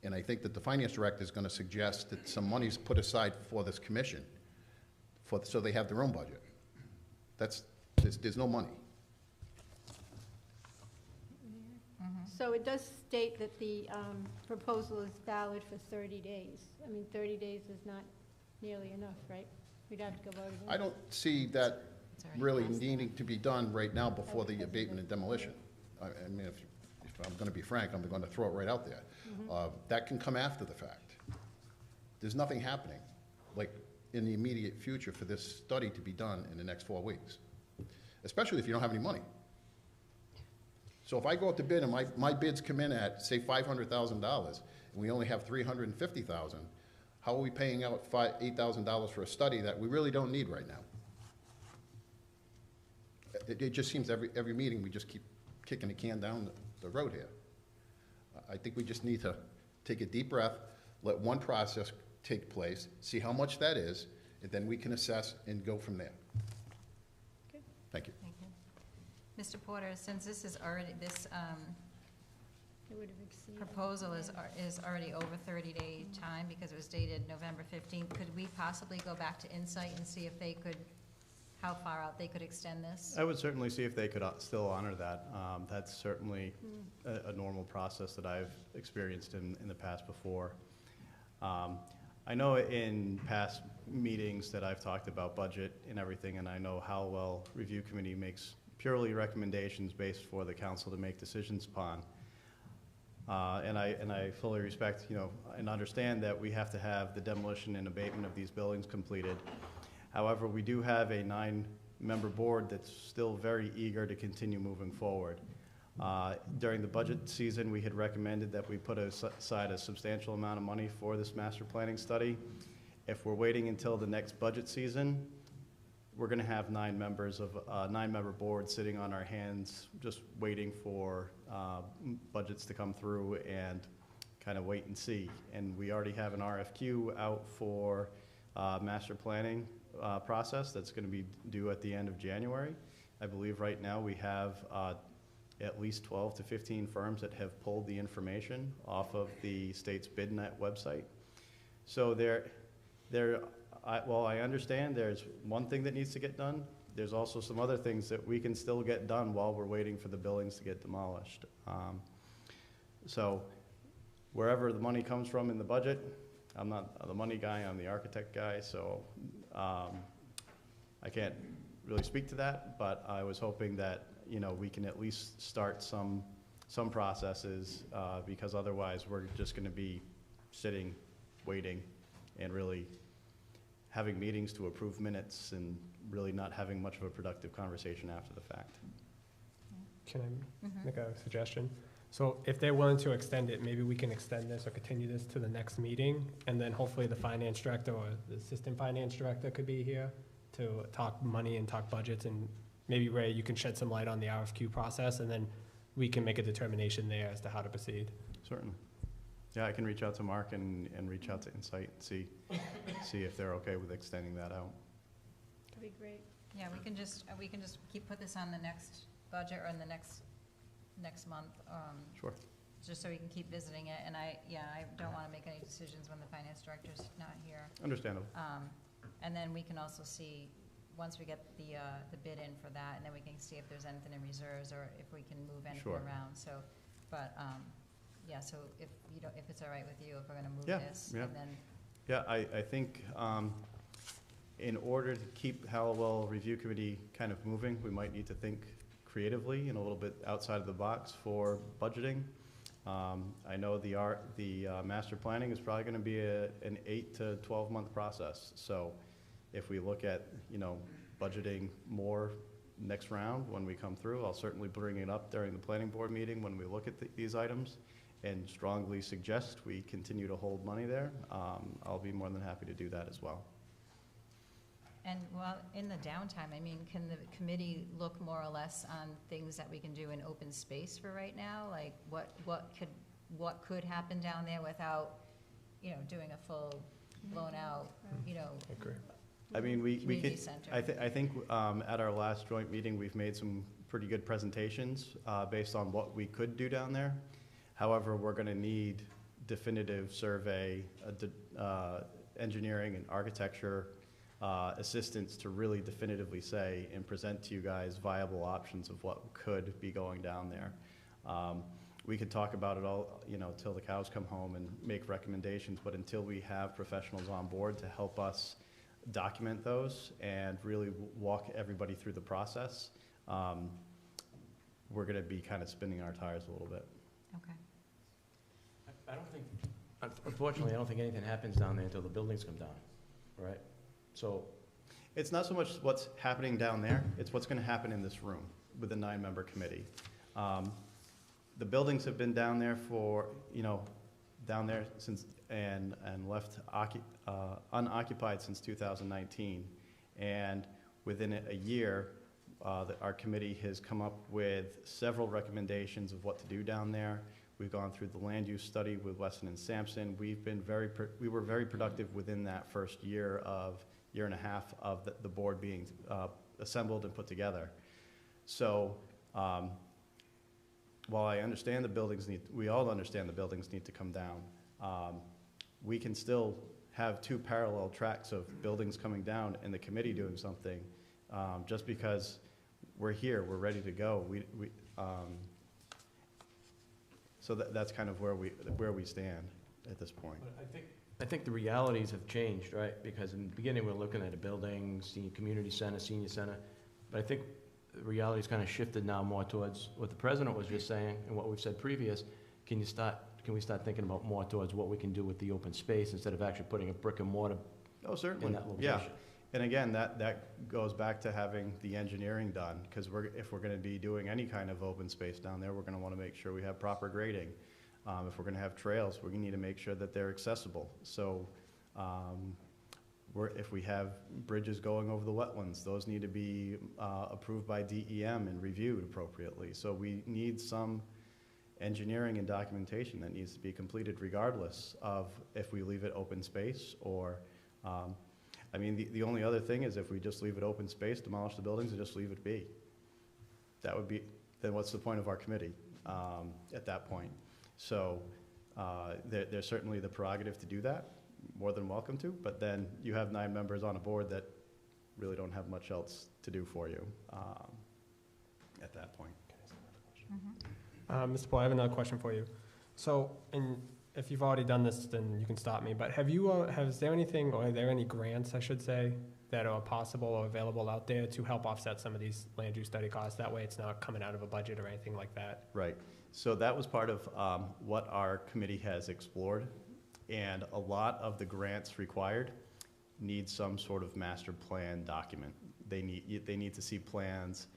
And I think that the finance director is gonna suggest that some money is put aside for this commission so they have their own budget. There's no money. So it does state that the proposal is valid for 30 days. I mean, 30 days is not nearly enough, right? We'd have to go vote again. I don't see that It's already really passed. needing to be done right now before the abatement and demolition. I mean, if I'm gonna be frank, I'm gonna throw it right out there. That can come after the fact. There's nothing happening, like, in the immediate future for this study to be done in the next 4 weeks, especially if you don't have any money. So if I go up to bid and my bids come in at, say, $500,000, and we only have $350,000, how are we paying out $8,000 for a study that we really don't need right now? It just seems every meeting, we just keep kicking the can down the road here. I think we just need to take a deep breath, let one process take place, see how much that is, and then we can assess and go from there. Okay. Thank you. Thank you. Mr. Porter, since this is already, this It would have exceeded. proposal is already over 30-day time because it was dated November 15th, could we possibly go back to Insight and see if they could, how far out they could extend this? I would certainly see if they could still honor that. That's certainly a normal process that I've experienced in the past before. I know in past meetings that I've talked about budget and everything, and I know how well Review Committee makes purely recommendations based for the council to make decisions upon. And I fully respect, and understand that we have to have the demolition and abatement of these buildings completed. However, we do have a 9-member board that's still very eager to continue moving forward. During the budget season, we had recommended that we put aside a substantial amount of money for this master planning study. If we're waiting until the next budget season, we're gonna have 9 members of a 9-member board sitting on our hands, just waiting for budgets to come through and kind of wait and see. And we already have an RFQ out for master planning process that's gonna be due at the end of January. I believe right now we have at least 12 to 15 firms that have pulled the information off of the state's BidNet website. So while I understand there's one thing that needs to get done, there's also some other things that we can still get done while we're waiting for the buildings to get demolished. So wherever the money comes from in the budget, I'm not the money guy, I'm the architect guy, so I can't really speak to that, but I was hoping that we can at least start some processes, because otherwise we're just gonna be sitting, waiting, and really having meetings to approve minutes and really not having much of a productive conversation after the fact. Can I make a suggestion? So if they're willing to extend it, maybe we can extend this or continue this to the next meeting, and then hopefully the finance director or the assistant finance director could be here to talk money and talk budgets, and maybe, Ray, you can shed some light on the RFQ process, and then we can make a determination there as to how to proceed. Certainly. Yeah, I can reach out to Mark and reach out to Insight and see if they're okay with extending that out. That'd be great. Yeah, we can just put this on the next budget or in the next month. Sure. Just so we can keep visiting it, and I don't wanna make any decisions when the finance director's not here. Understandable. And then we can also see, once we get the bid in for that, and then we can see if there's anything in reserves or if we can move anything Sure. around, so, but, yeah, so if it's all right with you, if we're gonna move Yeah, this, yeah. and then, Yeah, I think in order to keep Hallowell Review Committee kind of moving, we might need to think creatively and a little bit outside of the box for budgeting. I know the master planning is probably going to be an 8 to 12 month process. So if we look at, budgeting more next round when we come through, I'll certainly bring it up during the planning board meeting when we look at these items and strongly suggest we continue to hold money there. I'll be more than happy to do that as well. and, well, in the downtime, I mean, can the committee look more or less on things that we can do in open space for right now? Like, what could happen down there without, doing a full blown out, I agree. I mean, we community can, center? I think at our last joint meeting, we've made some pretty good presentations based on what we could do down there. However, we're going to need definitive survey, engineering and architecture assistance to really definitively say and present to you guys viable options of what could be going down there. We could talk about it all, till the cows come home and make recommendations, but until we have professionals on board to help us document those and really walk everybody through the process, we're going to be kind of spinning our tires a little bit. Okay. I don't think, unfortunately, I don't think anything happens down there until the buildings come down, right? So, It's not so much what's happening down there, it's what's going to happen in this room with the 9-member committee. The buildings have been down there since, and left unoccupied since 2019. And within a year, our committee has come up with several recommendations of what to do down there. We've gone through the land use study with Weston and Sampson. We were very productive within that first year and a half of the board being assembled and put together. So while I understand we all understand the buildings need to come down, we can still have 2 parallel tracks of buildings coming down and the committee doing something. Just because we're here, we're ready to go. So that's kind of where we stand at this point. I think the realities have changed, right? Because in the beginning, we were looking at a building, community center, senior center. But I think the reality's kind of shifted now more towards what the president was just saying and what we've said previous. Can we start thinking about more towards what we can do with the open space instead of actually putting a brick and mortar Oh, certainly. in that location? Yeah. And again, that goes back to having the engineering done, because if we're going to be doing any kind of open space down there, we're going to want to make sure we have proper grading. If we're going to have trails, we need to make sure that they're accessible. So if we have bridges going over the wetlands, those need to be approved by DEM and reviewed appropriately. So we need some engineering and documentation that needs to be completed regardless of if we leave it open space or the only other thing is if we just leave it open space, demolish the buildings, and just leave it be. Then what's the point of our committee at that point? So there's certainly the prerogative to do that, more than welcome to, but then you have 9 members on a board that really don't have much else to do for you at that point. Mr. Paul, I have another question for you. So, if you've already done this, then you can stop me, but is there anything, or are there any grants, I should say, that are possible or available out there to help offset some of these land use study costs? That way it's not coming out of a budget or anything like that. Right. So that was part of what our committee has explored, and a lot of the grants required need some sort of master plan document. They need to see plans,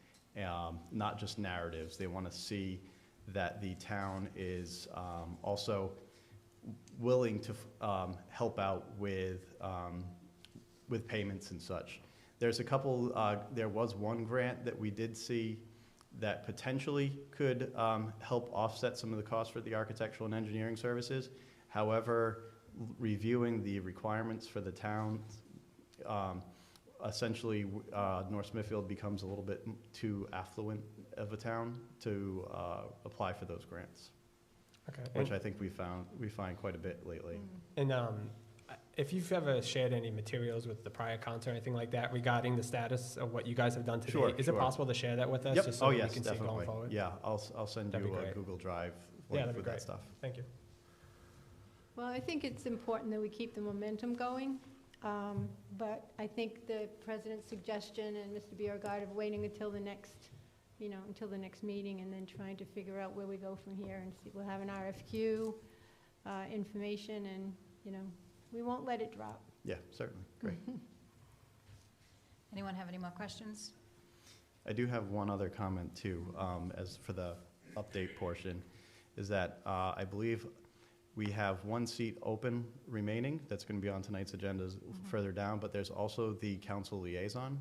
not just narratives. They want to see that the town is also willing to help out with payments and such. There's a couple, there was one grant that we did see that potentially could help offset some of the costs for the architectural and engineering services. However, reviewing the requirements for the town, essentially North Smithfield becomes a little bit too affluent of a town to apply for those grants. Okay. Which I think we find quite a bit lately. And if you've ever shared any materials with the prior council or anything like that regarding the status of what you guys have done today, Sure, is it possible to share that with us? Yep. Just so Oh, that yes, we can see it definitely. going forward? Yeah, I'll send That'd you be a great. Google Drive Yeah, link that'd be with that great. stuff. Thank you. Well, I think it's important that we keep the momentum going, but I think the president's suggestion and Mr. Beauregard of waiting until the next, until the next meeting and then trying to figure out where we go from here and see, we'll have an RFQ, information, and, we won't let it drop. Yeah, certainly. Great. Anyone have any more questions? I do have one other comment too, as for the update portion, is that I believe we have one seat open remaining that's going to be on tonight's agenda further down, but there's also the council liaison.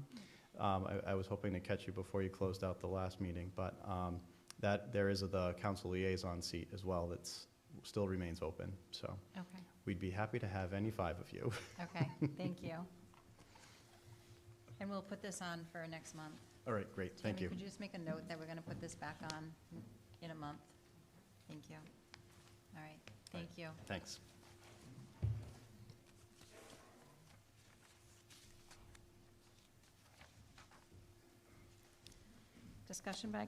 I was hoping to catch you before you closed out the last meeting, but that there is the council liaison seat as well that's still remains open. So Okay. we'd be happy to have any 5 of you. Okay, thank you. And we'll put this on for next month. All right, great. Thank Tammy, you. could you just make a note that we're going to put this back on in a month? Thank you. All right, thank you. Thanks. Discussion by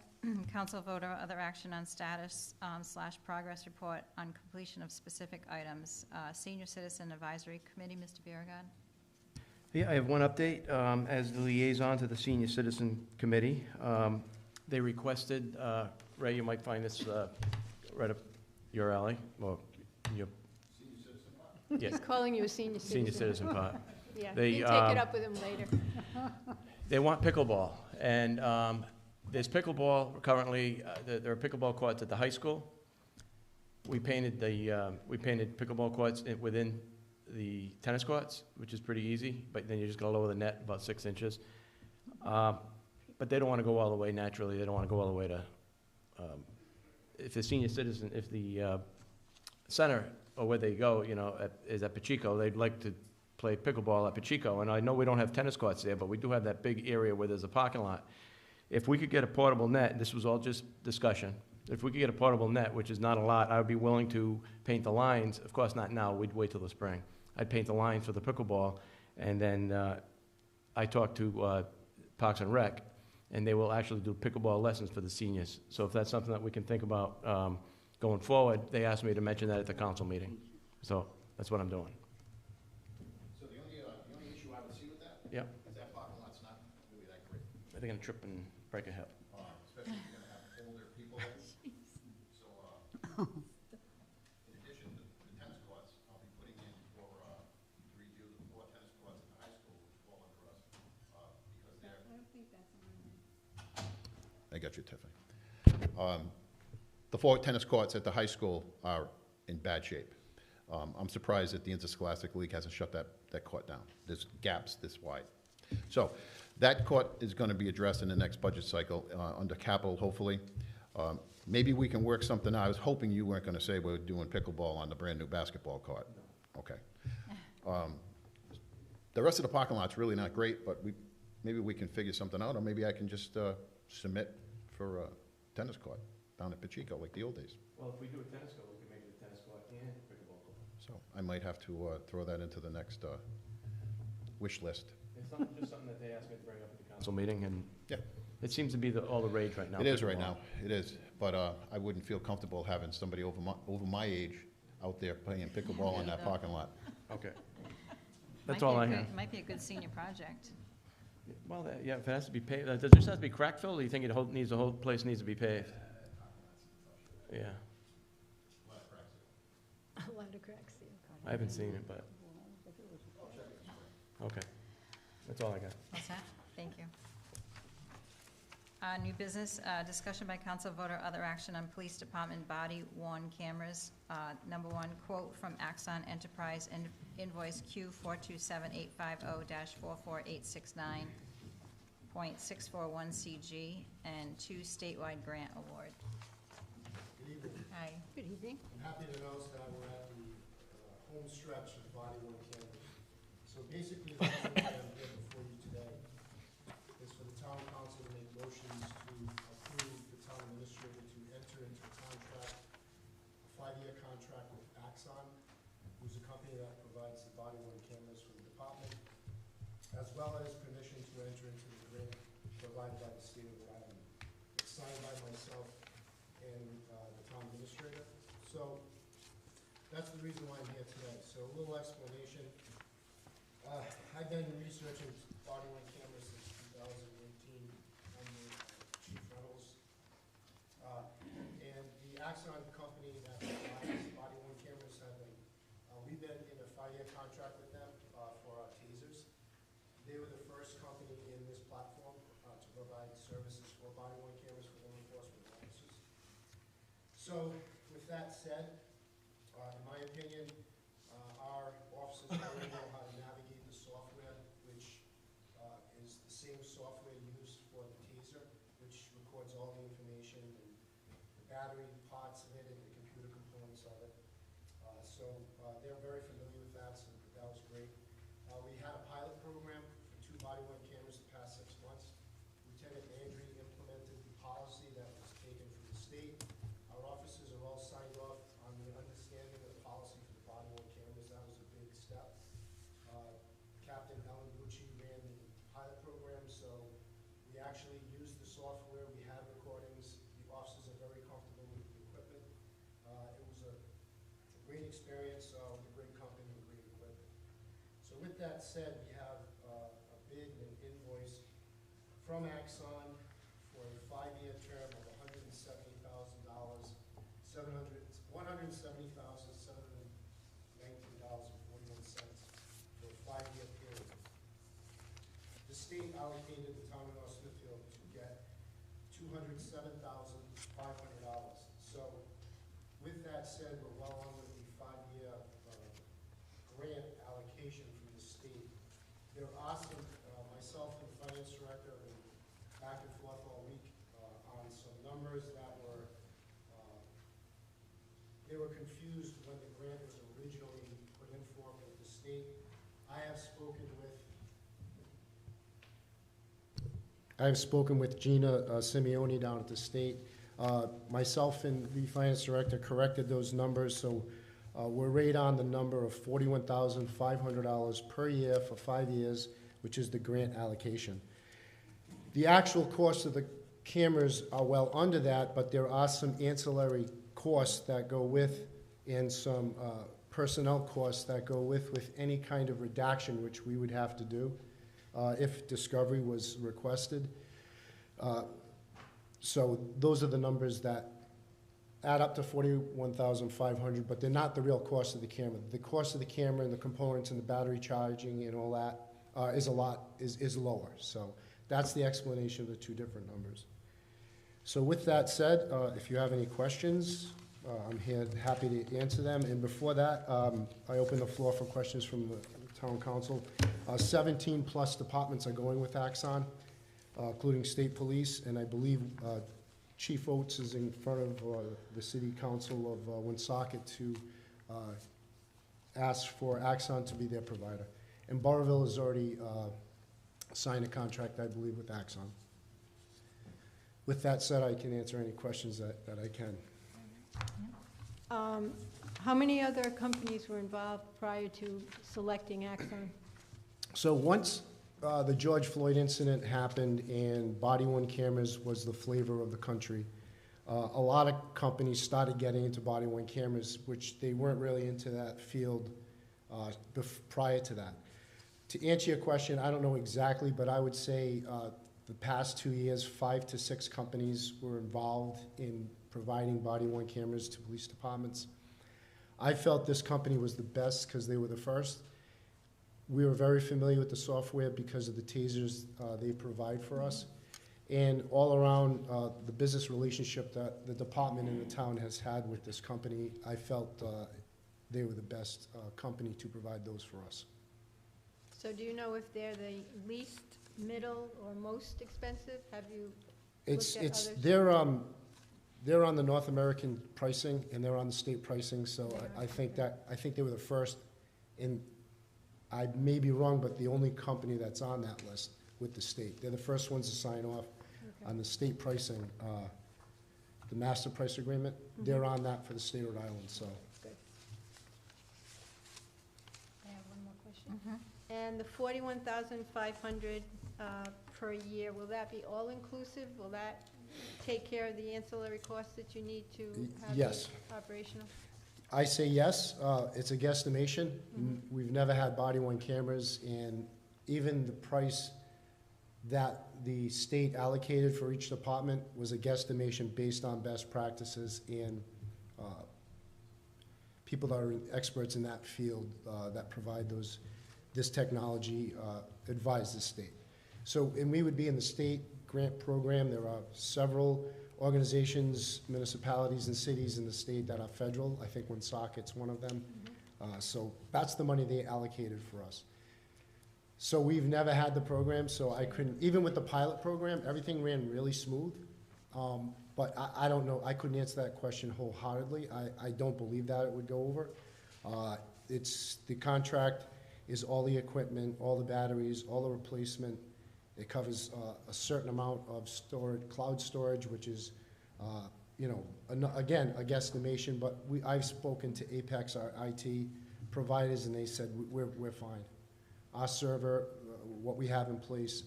council vote or other action on status / progress report on completion of specific items. Senior Citizen Advisory Committee, Mr. Beauregard. Yeah, I have one update. As the liaison to the Senior Citizen Committee, they requested, Ray, you might find this right up your alley, or your... Yeah, He's calling you a senior citizen. Senior Citizen part. Yeah, They, you take it up with him later. They want pickleball, and there's pickleball currently, there are pickleball courts at the high school. We painted pickleball courts within the tennis courts, which is pretty easy, but then you just gotta lower the net about 6 inches. But they don't wanna go all the way naturally, they don't wanna go all the way to, if the senior citizen, if the center, or where they go, is at Pacheco, they'd like to play pickleball at Pacheco, and I know we don't have tennis courts there, but we do have that big area where there's a parking lot. If we could get a portable net, this was all just discussion, if we could get a portable net, which is not a lot, I would be willing to paint the lines, of course not now, we'd wait till the spring. I'd paint the lines for the pickleball, and then I talked to Parks and Rec, and they will actually do pickleball lessons for the seniors. So if that's something that we can think about going forward, they asked me to mention that at the council meeting. So that's what I'm doing. So the only issue I would see with that? Yep. Is that parking lot's not really that great. They're gonna trip and break a hip. Especially if you're gonna have older people there. So, in addition to the tennis courts, I'll be putting in for, to review the 4 tennis courts at the high school, which fall under us, because they're. I don't think that's on. I got you, Tiffany. The 4 tennis courts at the high school are in bad shape. I'm surprised that the Interscholastic League hasn't shut that court down. There's gaps this wide. So that court is going to be addressed in the next budget cycle under capital, hopefully. Maybe we can work something out. I was hoping you weren't going to say we're doing pickleball on the brand-new basketball court. Okay. The rest of the parking lot's really not great, but maybe we can figure something out, or maybe I can just submit for a tennis court down at Pacheco, like the old days. Well, if we do a tennis court, we can make it a tennis court and a pickleball court. So I might have to throw that into the next wish list. It's just something that they asked me to bring up at the council meeting, and Yeah. it seems to be all the rage right now. It is right pickleball. now, it is, but I wouldn't feel comfortable having somebody over my age out there playing pickleball in that parking lot. Okay. That's all I have. It might be a good senior project. Well, yeah, if it has to be paved, does this have to be crack filled, or do you think the whole place needs to be paved? Yeah, A lot of cracks here. I haven't seen it, but. Okay, that's all I got. What's that? Thank you. New business, discussion by council voter, other action on police department body worn cameras. Number one, quote from Axon Enterprise, invoice Q42785-44869.641 CG, and 2 statewide grant award. Good evening. Hi. Good evening. I'm happy to announce that we're at the home stretch of body worn cameras. So basically, the reason why I'm here before you today is for the town council to make motions to approve the town administrator to enter into a contract, a 5-year contract with Axon, who's a company that provides the body worn cameras for the department, as well as permission to enter into the grant provided by the state of Rhode Island. It's signed by myself and the town administrator. So that's the reason why I'm here today. So a little explanation. I've been researching body worn cameras since 2018 under Chief Reynolds. And the Axon company that provides body worn cameras have been, we've been in a 5-year contract with them for our tasers. They were the first company in this platform to provide services for body worn cameras for law enforcement officers. So with that said, in my opinion, our officers already know how to navigate the software, which is the same software used for the taser, which records all the information and the battery parts of it and the computer components of it. So they're very familiar with that, so that was great. We had a pilot program for 2 body worn cameras the past 6 months. Lieutenant Landry implemented the policy that was taken from the state. Our officers are all signed off on the understanding of the policy for the body worn cameras. That was a big step. Captain Ellen Bucci ran the pilot program, so we actually used the software. We had recordings. The officers are very comfortable with the equipment. It was a great experience with a great company and great equipment. So with that said, we have a bid and an invoice from Axon for a 5-year term of $170,719.41 for a 5-year period. The state allocated the town of North Smithfield to get $207,500. So with that said, we're well under the 5-year grant allocation from the state. There are some, myself and the finance director have been back and forth all week on some numbers that were, they were confused when the grant was originally put in for with the state. I have spoken with Gina Simeone down at the state. Myself and the finance director corrected those numbers, so we're right on the number of $41,500 per year for 5 years, which is the grant allocation. The actual cost of the cameras are well under that, but there are some ancillary costs that go with and some personnel costs that go with any kind of redaction, which we would have to do if discovery was requested. So those are the numbers that add up to $41,500, but they're not the real cost of the camera. The cost of the camera and the components and the battery charging and all that is lower. So that's the explanation of the 2 different numbers. So with that said, if you have any questions, I'm here happy to answer them. And before that, I open the floor for questions from the town council. 17 plus departments are going with Axon, including state police, and I believe Chief Oates is in front of the city council of Woonsocket to ask for Axon to be their provider. And Burrillville has already signed a contract, I believe, with Axon. With that said, I can answer any questions that I can. How many other companies were involved prior to selecting Axon? So once the George Floyd incident happened and body-worn cameras was the flavor of the country, a lot of companies started getting into body-worn cameras, which they weren't really into that field prior to that. To answer your question, I don't know exactly, but I would say the past 2 years, 5 to 6 companies were involved in providing body-worn cameras to police departments. I felt this company was the best because they were the first. We were very familiar with the software because of the tasers they provide for us. and all around the business relationship that the department and the town has had with this company, I felt they were the best company to provide those for us. So do you know if they're the least, middle, or most expensive? Have you It's, looked at it's, others? they're on the North American pricing, and they're on the state pricing, so I think they were the first, and I may be wrong, but the only company that's on that list with the state. They're the first ones to sign off on the state pricing, the master price agreement. They're on that for the state of Rhode Island, so. Good. I have one more question. And the 41,500 per year, will that be all-inclusive? Will that take care of the ancillary costs that you need to have Yes. it operational? I say yes. It's a guesstimation. We've never had body-worn cameras, and even the price that the state allocated for each department was a guesstimation based on best practices and people that are experts in that field that provide this technology advise the state. So, and we would be in the state grant program. There are several organizations, municipalities, and cities in the state that are federal. I think Woonsocket's one of them. So that's the money they allocated for us. So we've never had the program, so I couldn't, even with the pilot program, everything ran really smooth. But I don't know, I couldn't answer that question wholeheartedly. I don't believe that it would go over. The contract is all the equipment, all the batteries, all the replacement. It covers a certain amount of storage, cloud storage, which is, again, a guesstimation, but I've spoken to Apex, our IT providers, and they said, we're fine. Our server, what we have in place,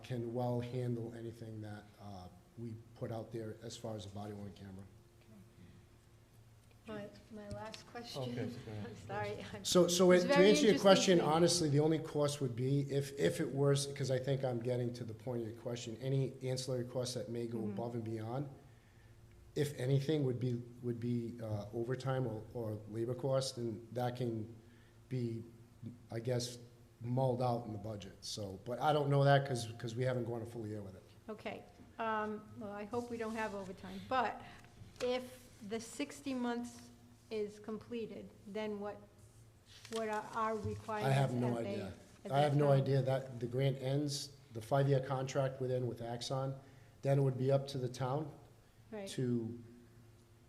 can well handle anything that we put out there as far as a body-worn camera. My last question. Okay, I'm sorry. So It's to very answer your interesting question, to me. honestly, the only cost would be, if it were, because I think I'm getting to the point of your question, any ancillary costs that may go above and beyond, if anything, would be overtime or labor costs, and that can be, I guess, mulled out in the budget. So, but I don't know that because we haven't gone a full year with it. Okay, well, I hope we don't have overtime, but if the 60 months is completed, then what are our requirements? I have no at idea. at I have that no time? idea that the grant ends, the 5-year contract would end with Axon, then it would be up to the town Right. to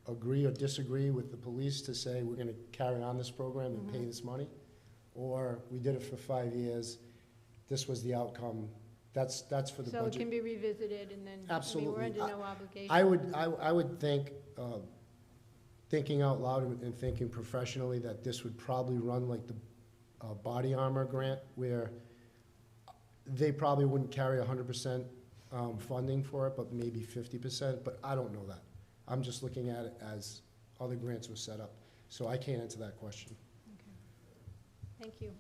agree or disagree with the police to say, we're gonna carry on this program and pay this money, or we did it for 5 years, this was the outcome, that's for the So it budget. can be revisited and then, Absolutely. we're under no obligation. I would think, thinking out loud and thinking professionally, that this would probably run like the body armor grant, where they probably wouldn't carry 100% funding for it, but maybe 50%, but I don't know that. I'm just looking at it as other grants were set up, so I can't answer that question. Thank you.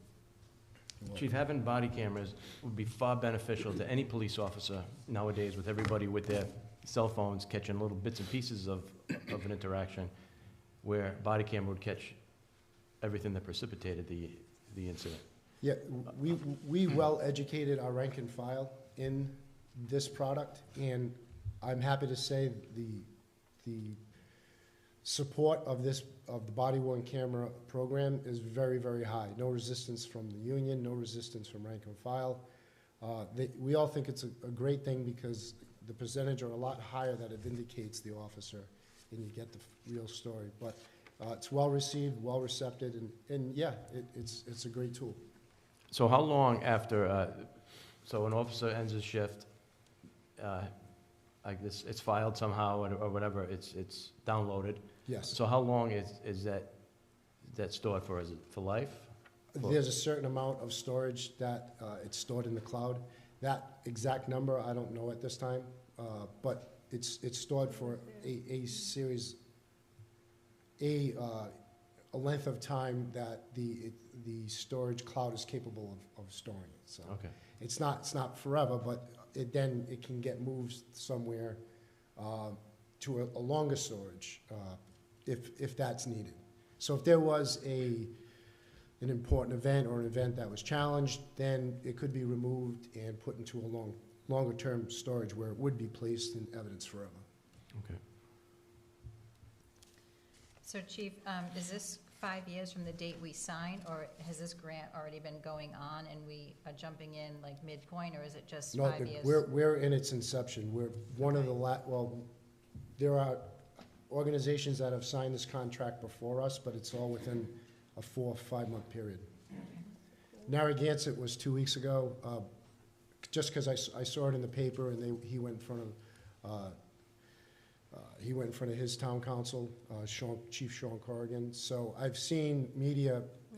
Chief, having body cameras would be far beneficial to any police officer nowadays, with everybody with their cell phones catching little bits and pieces of an interaction, where body camera would catch everything that precipitated the incident. Yeah, we well educated our rank and file in this product, and I'm happy to say the support of the body-worn camera program is very, very high. No resistance from the union, no resistance from rank and file. We all think it's a great thing because the percentage are a lot higher that it vindicates the officer and you get the real story. But it's well received, well recepted, and yeah, it's a great tool. So how long after, so an officer ends his shift, I guess it's filed somehow or whatever, it's downloaded? Yes. So how long is that stored for? Is it for life? There's a certain amount of storage that it's stored in the cloud. That exact number, I don't know at this time, but it's stored for a series, a length of time that the storage cloud is capable of storing it. So Okay. it's not forever, but it can get moved somewhere to a longer storage if that's needed. So if there was an important event or an event that was challenged, then it could be removed and put into a longer-term storage where it would be placed in evidence forever. Okay. So Chief, is this 5 years from the date we sign, or has this grant already been going on and we are jumping in like midpoint, or is it just No, 5 years? we're in its inception. We're one of the well, there are organizations that have signed this contract before us, but it's all within a 4 or 5 month period. Narragansett was 2 weeks ago, just because I saw it in the paper, and he went in front of his town council, Chief Sean Corrigan. So I've seen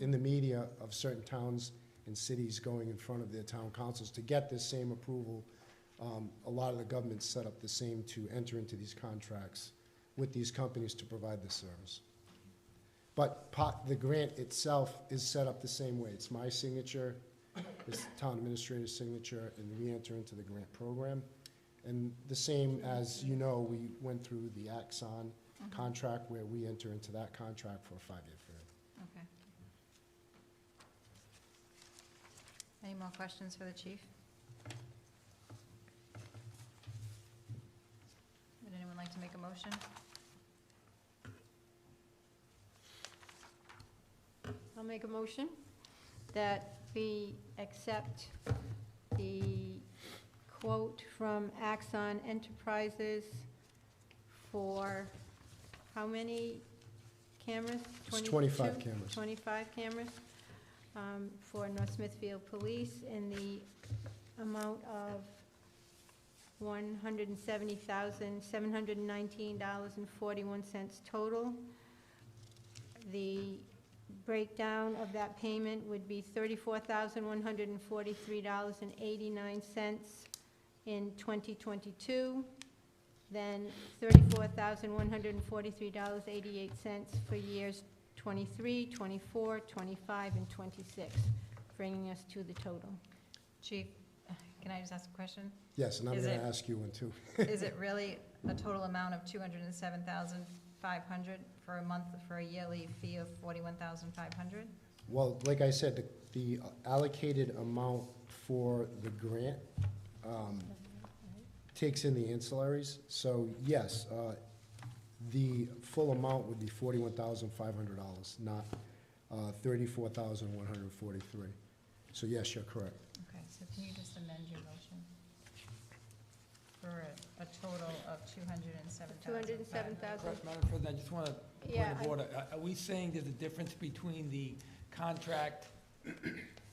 in the media of certain towns and cities going in front of their town councils to get this same approval. A lot of the governments set up the same to enter into these contracts with these companies to provide this service. But the grant itself is set up the same way. It's my signature, it's the town administrator's signature, and we enter into the grant program. And the same as, you know, we went through the Axon contract where we enter into that contract for a 5-year period. Okay. Any more questions for the chief? Would anyone like to make a motion? I'll make a motion that we accept the quote from Axon Enterprises for how many cameras? It's 25 cameras. 25 cameras for North Smithfield Police in the amount of $170,719.41 total. The breakdown of that payment would be $34,143.89 in 2022, then $34,143.88 for years 23, 24, 25, and 26, bringing us to the total. Chief, can I just ask a question? Yes, and I'm Is going to it- ask you one too. Is it really a total amount of $207,500 for a month, for a yearly fee of $41,500? Well, like I said, the allocated amount for the grant takes in the ancillaries. So yes, the full amount would be $41,500, not $34,143. So yes, you're correct. Okay, so can you just amend your motion for a total of $207,500? $207,000. Madam President, I just want to, point Yeah, of order, are we saying there's a difference between the contract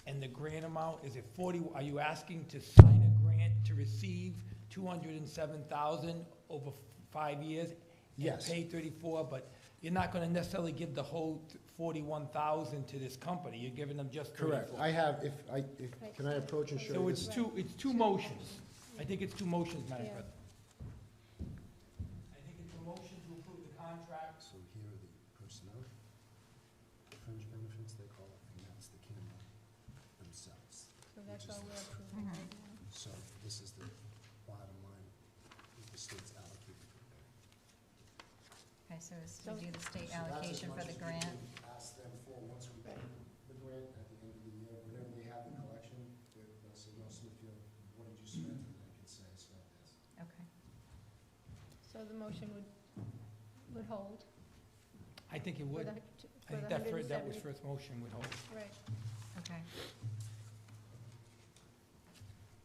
and the grant amount? Is it 40, are you asking to sign a grant to receive $207,000 over 5 years? Yes. And pay 34, but you're not going to necessarily give the whole 41,000 to this company, you're giving them just 34. Correct. I have, can I approach and show So you it's this? two motions. I think it's two motions, Madam Yeah. President. I think it's a motion to approve the contract. So here are the personnel, fringe benefits, they call it, and that's the camera themselves. So that's all we're approving right now. So this is the bottom line, is the state's allocated. Okay, so it's So- to do the state So that's as allocation for much the as we grant. can ask them for once we get the grant at the end of the year, whenever they have the collection, they'll say, no, Smithfield, what did you spend? And I can say, I spent this. Okay. So the motion would hold? I think it for would. the- I for think the that was 170 first motion would hold. Right. Okay.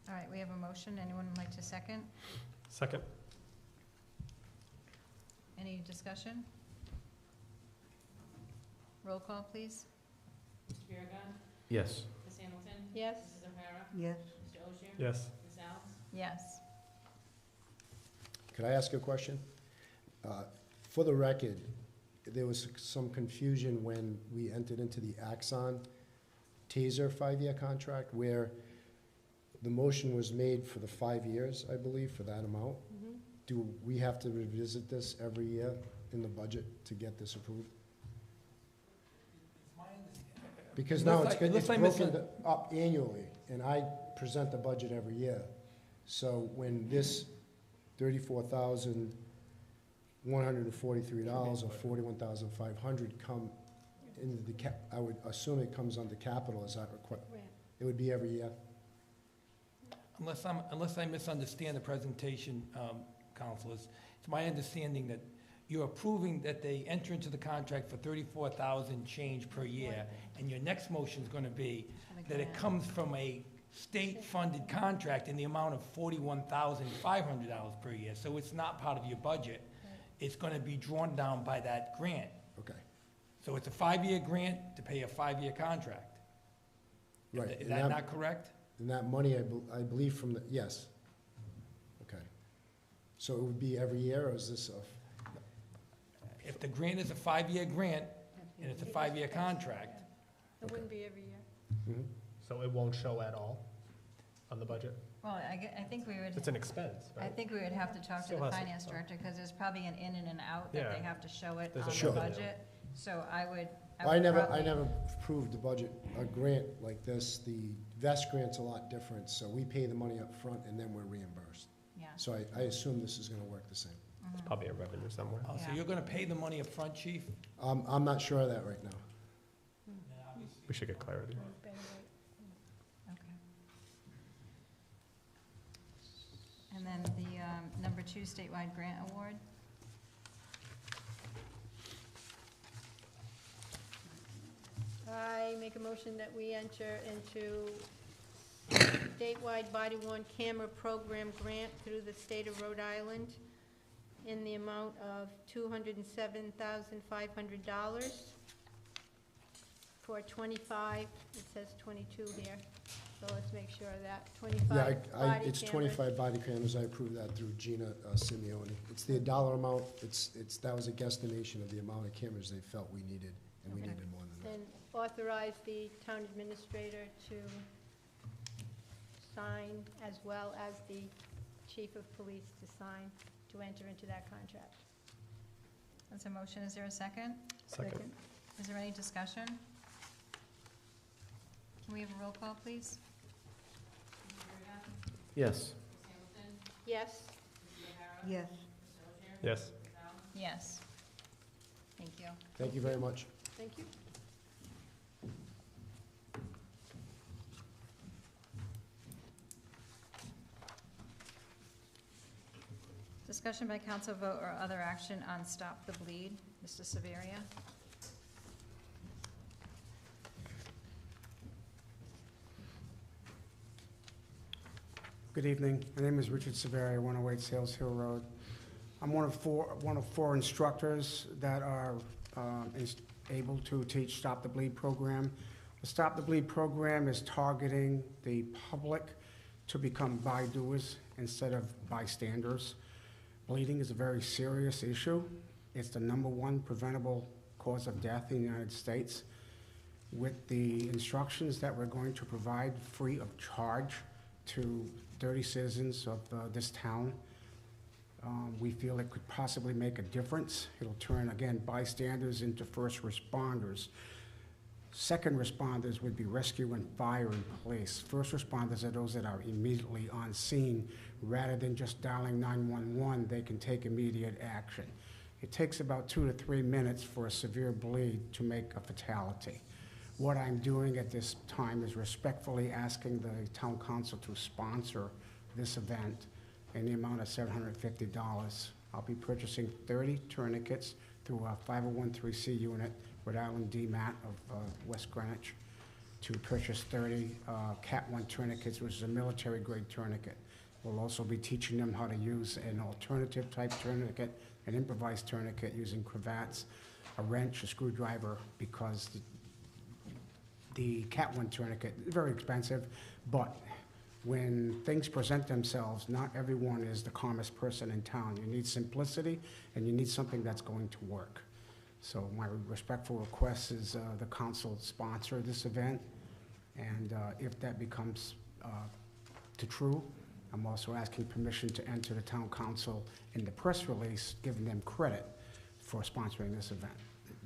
All right, we have a motion. Anyone would like to second? Second? Any discussion? Roll call, please. Mr. Biragad. Yes. Ms. Hamilton. Yes? Mrs. O'Hara. Yes. Mr. Oshia. Yes. Ms. Alves. Yes. Could I ask a question? For the record, there was some confusion when we entered into the Axon Taser 5-year contract where the motion was made for the 5 years, I believe, for that amount. Mhm. Do we have to revisit this every year in the budget to get this approved? Because now it's Unless I broken up annually, and I present the budget every year. So when this $34,143 or $41,500 come into the I would assume it comes under capital, is that required? Right. It would be every year? unless I misunderstand the presentation, councilors, it's my understanding that you're approving that they enter into the contract for 34,000 change per year, and your next motion is gonna be that it comes from a state-funded contract in the amount of $41,500 per year, so it's not part of your budget. It's gonna be drawn down by that grant. Okay, So it's a 5-year grant to pay a 5-year contract. right. Is and that not correct? And that money, I believe from the, yes. Okay. So it would be every year, or is this a? If the grant is a 5-year grant, and it's a 5-year contract, It wouldn't be every year. Mhm. So it won't show at all on the budget? Well, I think we would. It's an expense, I right? think we would have to talk to Still the has to- finance director, because there's probably an in and an out that they Yeah. have to show it There's on a the Sure. budget. So I would I never probably- approved the budget, a grant like this. The vest grant's a lot different, so we pay the money up front and then we're reimbursed. Yeah. So I assume this is gonna work the same. It's probably a revenue somewhere. oh, so Yeah. you're gonna pay the money up front, chief? I'm not sure of that right now. We should get clarity. Better wait. Okay. And then the number 2 statewide grant award. I make a motion that we enter into statewide body-worn camera program grant through the state of Rhode Island in the amount of $207,500 for 25, it says 22 here, so let's make sure of that, 25 Yeah, body it's cameras. 25 body cameras. I approved that through Gina Simeone. It's the dollar amount. That was a guesstimation of the amount of cameras they felt we needed, and we Okay. needed more than that. And authorize the town administrator to sign, as well as the chief of police to sign, to enter into that contract. That's a motion. Is there a second? Second. Is there any discussion? Can we have a roll call, please? Yes. Yes? Yes. Yes. Yes. Thank you. Thank you very much. Thank you. Discussion by council vote or other action on Stop the Bleed. Mr. Severia? Good evening. My name is Richard Severia, 108 Sales Hill Road. I'm one of four instructors that are able to teach Stop the Bleed program. The Stop the Bleed program is targeting the public to become bydoers instead of bystanders. Bleeding is a very serious issue. It's the #1 preventable cause of death in the United States. With the instructions that we're going to provide free of charge to 30 citizens of this town, we feel it could possibly make a difference. It'll turn, again, bystanders into first responders. Second responders would be rescue and fire and police. First responders are those that are immediately on scene. Rather than just dialing 911, they can take immediate action. It takes about 2 to 3 minutes for a severe bleed to make a fatality. What I'm doing at this time is respectfully asking the town council to sponsor this event in the amount of $750. I'll be purchasing 30 tourniquets through a 501(c) unit, Rhode Island DMAT of West Greenwich, to purchase 30 Cat 1 tourniquets, which is a military-grade tourniquet. We'll also be teaching them how to use an alternative type tourniquet, an improvised tourniquet using cravats, a wrench, a screwdriver, because the Cat 1 tourniquet is very expensive, but when things present themselves, not everyone is the calmest person in town. You need simplicity, and you need something that's going to work. So my respectful request is the council sponsor this event, and if that becomes to true, I'm also asking permission to enter the town council in the press release, giving them credit for sponsoring this event.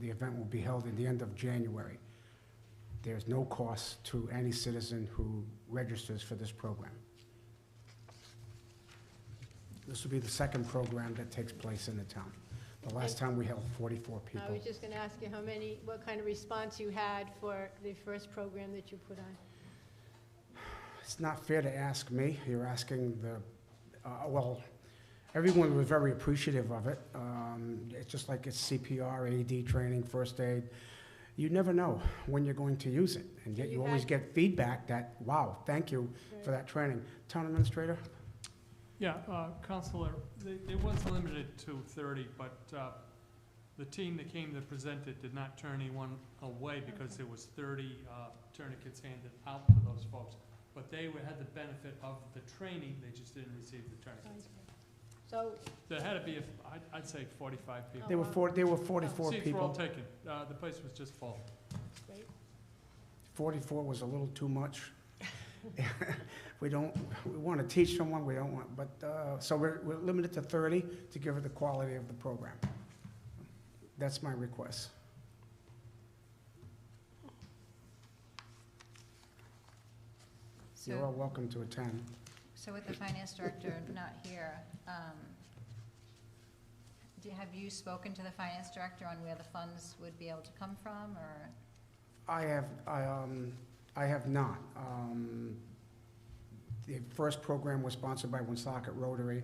The event will be held at the end of January. There's no cost to any citizen who registers for this program. This will be the second program that takes place in the town. The last time we held 44 people. I was just gonna ask you what kind of response you had for the first program that you put on. It's not fair to ask me. You're asking the, well, everyone was very appreciative of it. It's just like it's CPR, AED training, first aid. You never know when you're going to use it, and yet you always get feedback that, wow, thank you for that training. Town Administrator? Yeah, Counselor, it was limited to 30, but the team that came that presented did not turn anyone away because there was 30 tourniquets handed out to those folks. But they had the benefit of the training, they just didn't receive the tourniquets. So, There had to be, I'd say 45 people. There were 44 Seats were all people. taken. The place was just full. 44 was a little too much. We want to teach someone, we don't want, but, so we're limited to 30 to give it the quality of the program. That's my request. You're all welcome to attend. So with the finance director not here, have you spoken to the finance director on where the funds would be able to come from, or? I have not. The first program was sponsored by Woonsocket Rotary.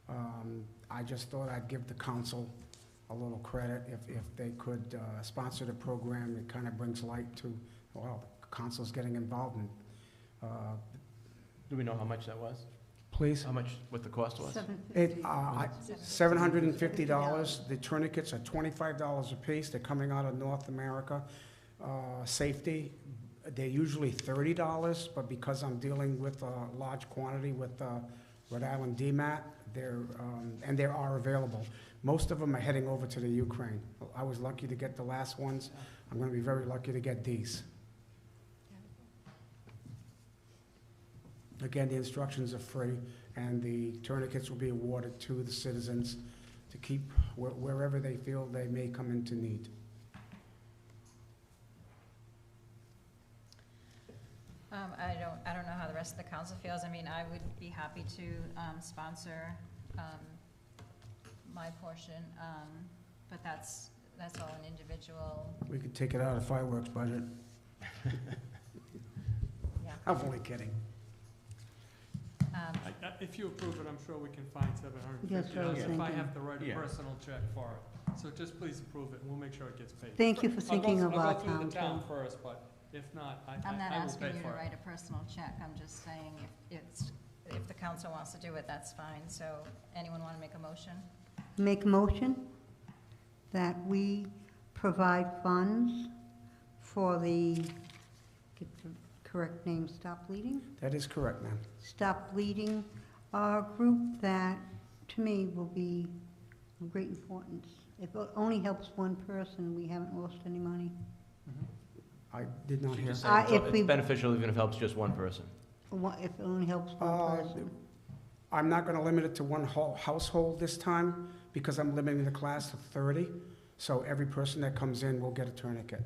I just thought I'd give the council a little credit. If they could sponsor the program, it kind of brings light to, well, the council's getting involved in. Do we know how much that was? Please? How much, what the cost was? $750. The tourniquets are $25 a piece. They're coming out of North America. Safety, they're usually $30, but because I'm dealing with a large quantity with Rhode Island DMAT, and they are available. Most of them are heading over to the Ukraine. I was lucky to get the last ones. I'm going to be very lucky to get these. Again, the instructions are free, and the tourniquets will be awarded to the citizens to keep wherever they feel they may come into need. I don't know how the rest of the council feels. I mean, I would be happy to sponsor my portion, but that's all an individual. We could take it out of the fireworks budget. Yeah. I'm only kidding. If you approve it, I'm sure we can find $750 That's what I was if I thinking. have to write a Yeah. personal check for it. So just please approve it, and we'll make sure it gets paid. Thank you for thinking of our I'll go through town, the town too. first, but if not, I I'm not will asking pay you to for it. write a personal check. I'm just saying if the council wants to do it, that's fine. So anyone want to make a motion? Make a motion that we provide funds for the, get the correct name, Stop Bleeding? That is correct, ma'am. Stop Bleeding, a group that, to me, will be of great importance. If it only helps one person, we haven't lost any money. I did not She hear. just said if it's we- beneficial even if it helps just one person. If it only helps one person. I'm not going to limit it to one whole household this time because I'm limiting the class to 30. So every person that comes in will get a tourniquet.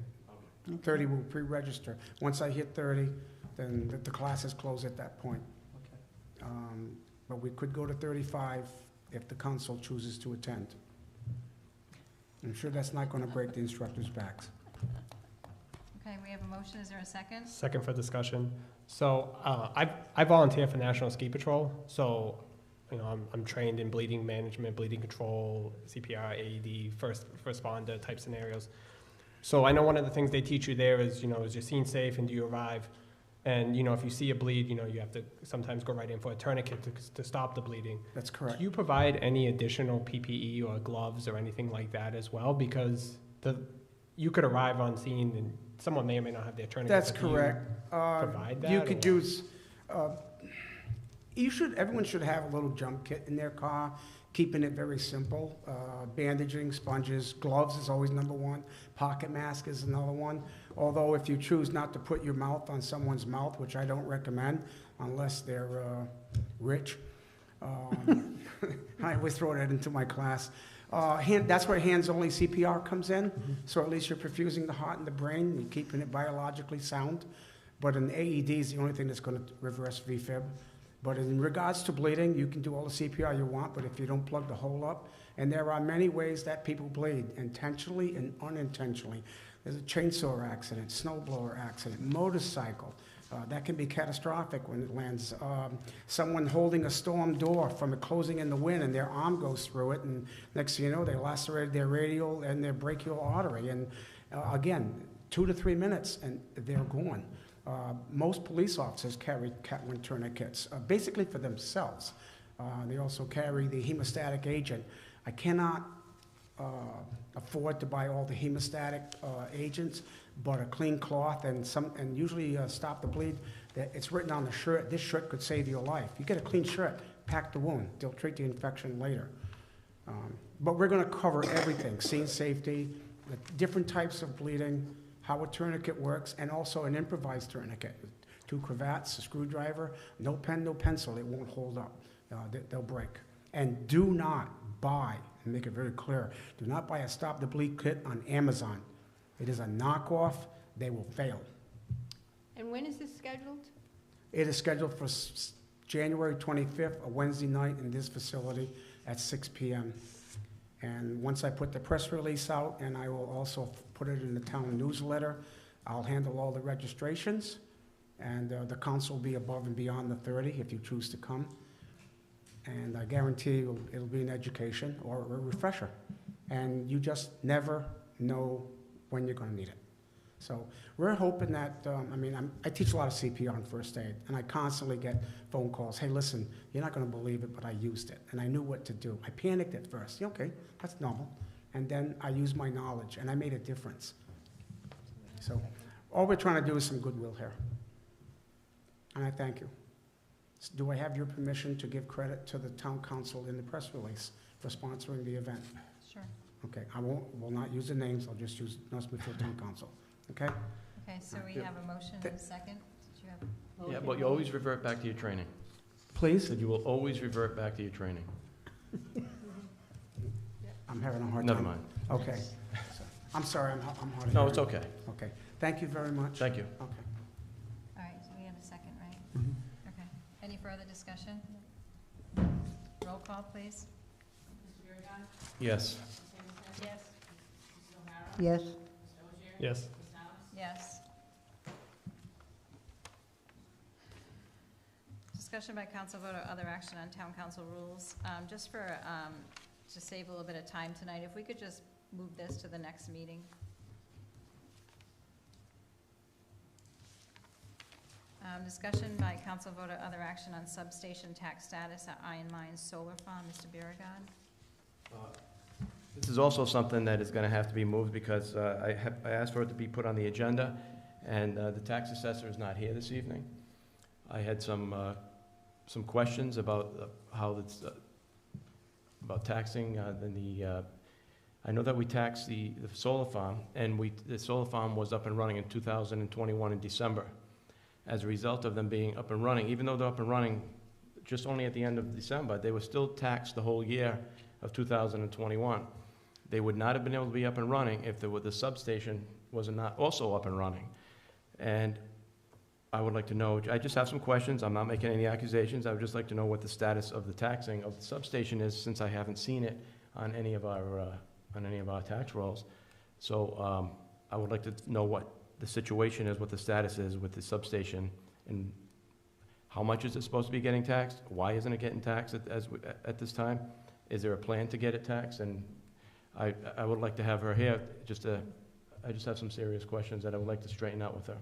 30 will pre-register. Once I hit 30, then the classes close at that point. But we could go to 35 if the council chooses to attend. I'm sure that's not going to break the instructors' backs. Okay, we have a motion. Is there a second? Second for discussion. So I volunteer for National Ski Patrol. So, you know, I'm trained in bleeding management, bleeding control, CPR, AED, first responder type scenarios. So I know one of the things they teach you there is, you know, is your scene safe and do you arrive? And, you know, if you see a bleed, you know, you have to sometimes go right in for a tourniquet to stop the bleeding. That's correct. Do you provide any additional PPE or gloves or anything like that as well? Because you could arrive on scene and someone may or may not have their tourniquet. That's but do you correct. provide that? You could or- use, everyone should have a little jump kit in their car, keeping it very simple. Bandaging, sponges, gloves is always number one. Pocket mask is another one. Although if you choose not to put your mouth on someone's mouth, which I don't recommend unless they're rich, I always throw that into my class. That's where hands-only CPR comes in. So at least you're perfusing the heart and the brain, you're keeping it biologically sound. But an AED is the only thing that's going to reverse VFib. But in regards to bleeding, you can do all the CPR you want, but if you don't plug the hole up, and there are many ways that people bleed, intentionally and unintentionally. There's a chainsaw accident, snowblower accident, motorcycle. That can be catastrophic when it lands. Someone holding a storm door from it closing in the wind and their arm goes through it, and next thing you know, they lacerated their radial and their brachial artery. And again, 2 to 3 minutes and they're gone. Most police officers carry Cat-1 tourniquets, basically for themselves. They also carry the hemostatic agent. I cannot afford to buy all the hemostatic agents, but a clean cloth and usually stop the bleed. It's written on the shirt, this shirt could save your life. You get a clean shirt, pack the wound. They'll treat the infection later. But we're going to cover everything, scene safety, the different types of bleeding, how a tourniquet works, and also an improvised tourniquet. 2 cravats, a screwdriver, no pen, no pencil, it won't hold up. They'll break. And do not buy, and make it very clear, do not buy a Stop the Bleed kit on Amazon. It is a knockoff. They will fail. And when is this scheduled? It is scheduled for January 25th, a Wednesday night in this facility at 6 p.m. And once I put the press release out, and I will also put it in the town newsletter, I'll handle all the registrations, and the council will be above and beyond the 30 if you choose to come. And I guarantee it'll be an education or a refresher. And you just never know when you're going to need it. So we're hoping that, I teach a lot of CPR and first aid, and I constantly get phone calls. Hey, listen, you're not going to believe it, but I used it, and I knew what to do. I panicked at first. Yeah, okay, that's normal. And then I used my knowledge, and I made a difference. So all we're trying to do is some goodwill here. And I thank you. Do I have your permission to give credit to the town council in the press release for sponsoring the event? Sure. Okay, I will not use the names, I'll just use North Smithfield Town Council, okay? Okay, so we have a motion and a second. Did you have? Yeah, but you always revert back to your training. Please? That you will always revert back to your training. I'm having a hard time. Never mind. Okay. So, I'm sorry, I'm hard of hearing. No, it's okay. Okay, thank you very much. Thank you. Okay. All right, so we have a second, right? Mhm. Okay. Any further discussion? Roll call, please. Mr. Biragad. Yes. Yes. Mrs. O'Hara. Yes. Mr. Ogier. Yes. Ms. Alves. Yes. Discussion by council vote or other action on town council rules. Just for, to save a little bit of time tonight, if we could just move this to the next meeting. Discussion by council vote or other action on substation tax status at Iron Mines Solar Farm. Mr. Biragad. This is also something that is going to have to be moved because I asked for it to be put on the agenda, and the tax assessor is not here this evening. I had some questions about how it's about taxing. I know that we taxed the solar farm, and the solar farm was up and running in 2021 in December. As a result of them being up and running, even though they're up and running just only at the end of December, they were still taxed the whole year of 2021. They would not have been able to be up and running if the substation was not also up and running. And I would like to know, I just have some questions. I'm not making any accusations. I would just like to know what the status of the taxing of the substation is, since I haven't seen it on any of our tax rolls. So I would like to know what the situation is, what the status is with the substation, and how much is it supposed to be getting taxed? Why isn't it getting taxed at this time? Is there a plan to get it taxed? And I would like to have her here. I just have some serious questions that I would like to straighten out with her.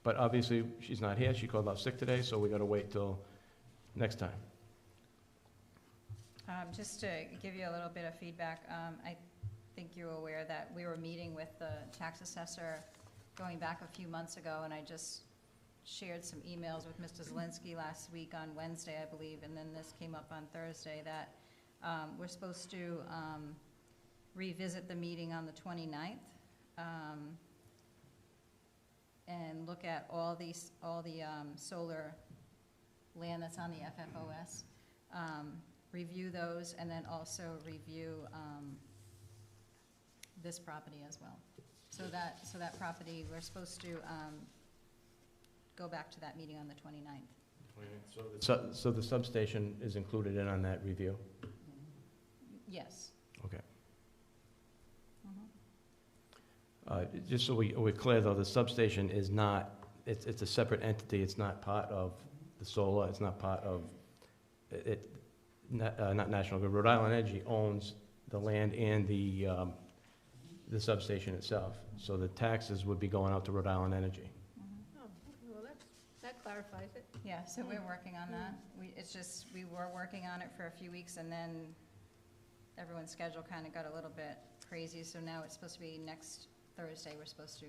But obviously, she's not here. She called out sick today, so we got to wait till next time. Just to give you a little bit of feedback, I think you're aware that we were meeting with the tax assessor going back a few months ago, and I just shared some emails with Mr. Zielinski last week on Wednesday, I believe, and then this came up on Thursday, that we're supposed to revisit the meeting on the 29th and look at all the solar land that's on the FFOS, review those, and then also review this property as well. So that property, we're supposed to go back to that meeting on the 29th. So the substation is included in on that review? Yes. Okay. Just so we're clear, though, the substation is not it's a separate entity, it's not part of the solar, it's not part of, not National Grid. Rhode Island Energy owns the land and the substation itself. So the taxes would be going out to Rhode Island Energy. Oh, well, that clarifies it. Yeah, so we're working on that. It's just, we were working on it for a few weeks, and then everyone's schedule kind of got a little bit crazy, so now it's supposed to be next Thursday, we're supposed to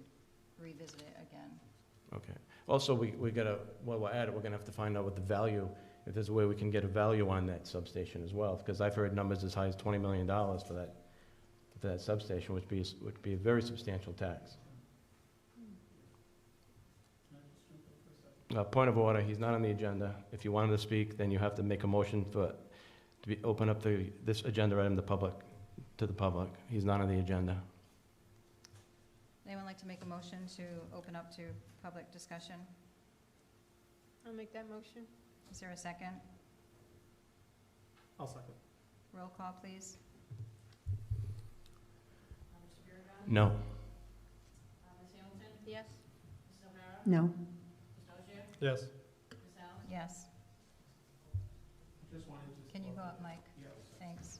revisit it again. Okay. Also, we gotta, while we're at it, we're gonna have to find out what the value, if there's a way we can get a value on that substation as well, because I've heard numbers as high as $20 million for that substation, which would be a very substantial tax. Point of order, he's not on the agenda. If you wanted to speak, then you have to make a motion open up this agenda item to the public. He's not on the agenda. Anyone like to make a motion to open up to public discussion? I'll make that motion. Is there a second? I'll second. Roll call, please. Mr. Biragad. No. Ms. Hamilton. Yes. Ms. O'Hara. No. Ms. Dozier. Yes. Ms. Alves. Yes. Just wanted to. Can you go up, Mike? Thanks.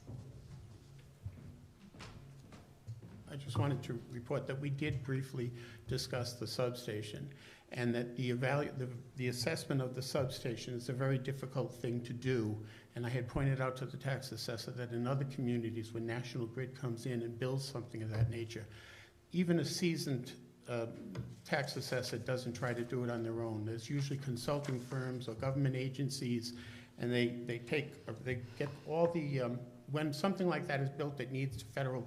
I just wanted to report that we did briefly discuss the substation, and that the assessment of the substation is a very difficult thing to do. And I had pointed out to the tax assessor that in other communities, when National Grid comes in and builds something of that nature, even a seasoned tax assessor doesn't try to do it on their own. There's usually consulting firms or government agencies, and they get all the, when something like that is built, it needs federal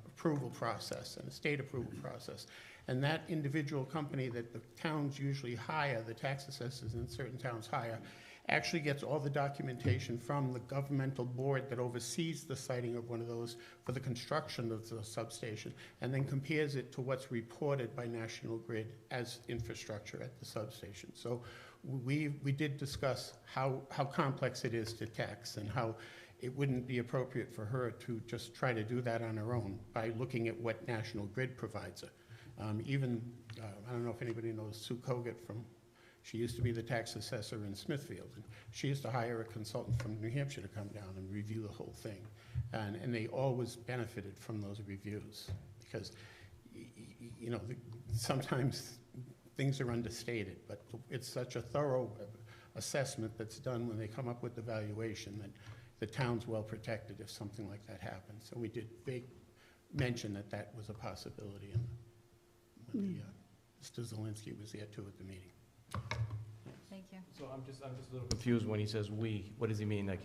approval process and a state approval process. And that individual company that the towns usually hire, the tax assessors in certain towns hire, actually gets all the documentation from the governmental board that oversees the siting of one of those for the construction of the substation, and then compares it to what's reported by National Grid as infrastructure at the substation. So we did discuss how complex it is to tax, and how it wouldn't be appropriate for her to just try to do that on her own by looking at what National Grid provides her. I don't know if anybody knows Sue Kogut she used to be the tax assessor in Smithfield. And she used to hire a consultant from New Hampshire to come down and review the whole thing. And they always benefited from those reviews, because, you know, sometimes things are understated, but it's such a thorough assessment that's done when they come up with the valuation that the town's well protected if something like that happens. So we did mention that was a possibility, and Mr. Zelinski was there too at the meeting. Thank you. So I'm just a little confused when he says "we." What does he mean? Like,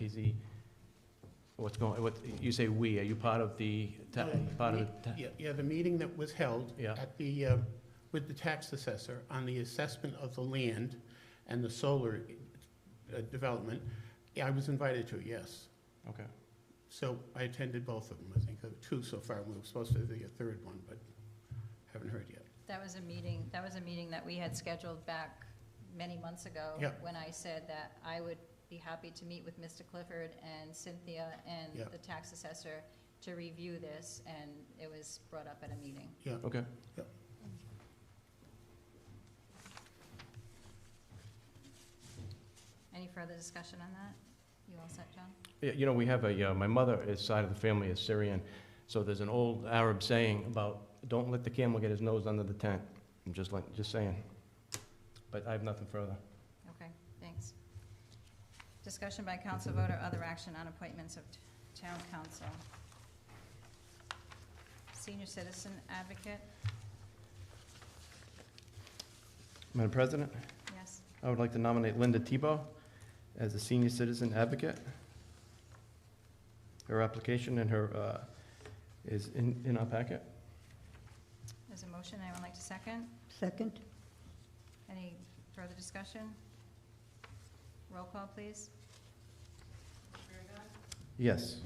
what you say "we"? Are you part of the Yeah, the meeting that was held at the with the tax assessor on the assessment of the land and the solar development. Yeah, I was invited to. Yes. Okay. So I attended both of them. I think two so far. We were supposed to be a third one, but haven't heard yet. That was a meeting that we had scheduled back many months ago, when I said that I would be happy to meet with Mr. Clifford and Cynthia and the tax assessor to review this, and it was brought up at a meeting. Yeah. Okay. Yeah. Any further discussion on that? You all set, John? Yeah, you know, we have my mother's side of the family is Syrian, so there's an old Arab saying about "don't let the camel get his nose under the tent." I'm just saying. But I have nothing further. Okay, thanks. Discussion by council vote or other action on appointments of town council. Senior citizen advocate, Madam President, yes. I would like to nominate Linda Tebow as the senior citizen advocate. Her application and her is in our packet. There's a motion, anyone like to second? Second? Any further discussion? Roll call, please. Yes.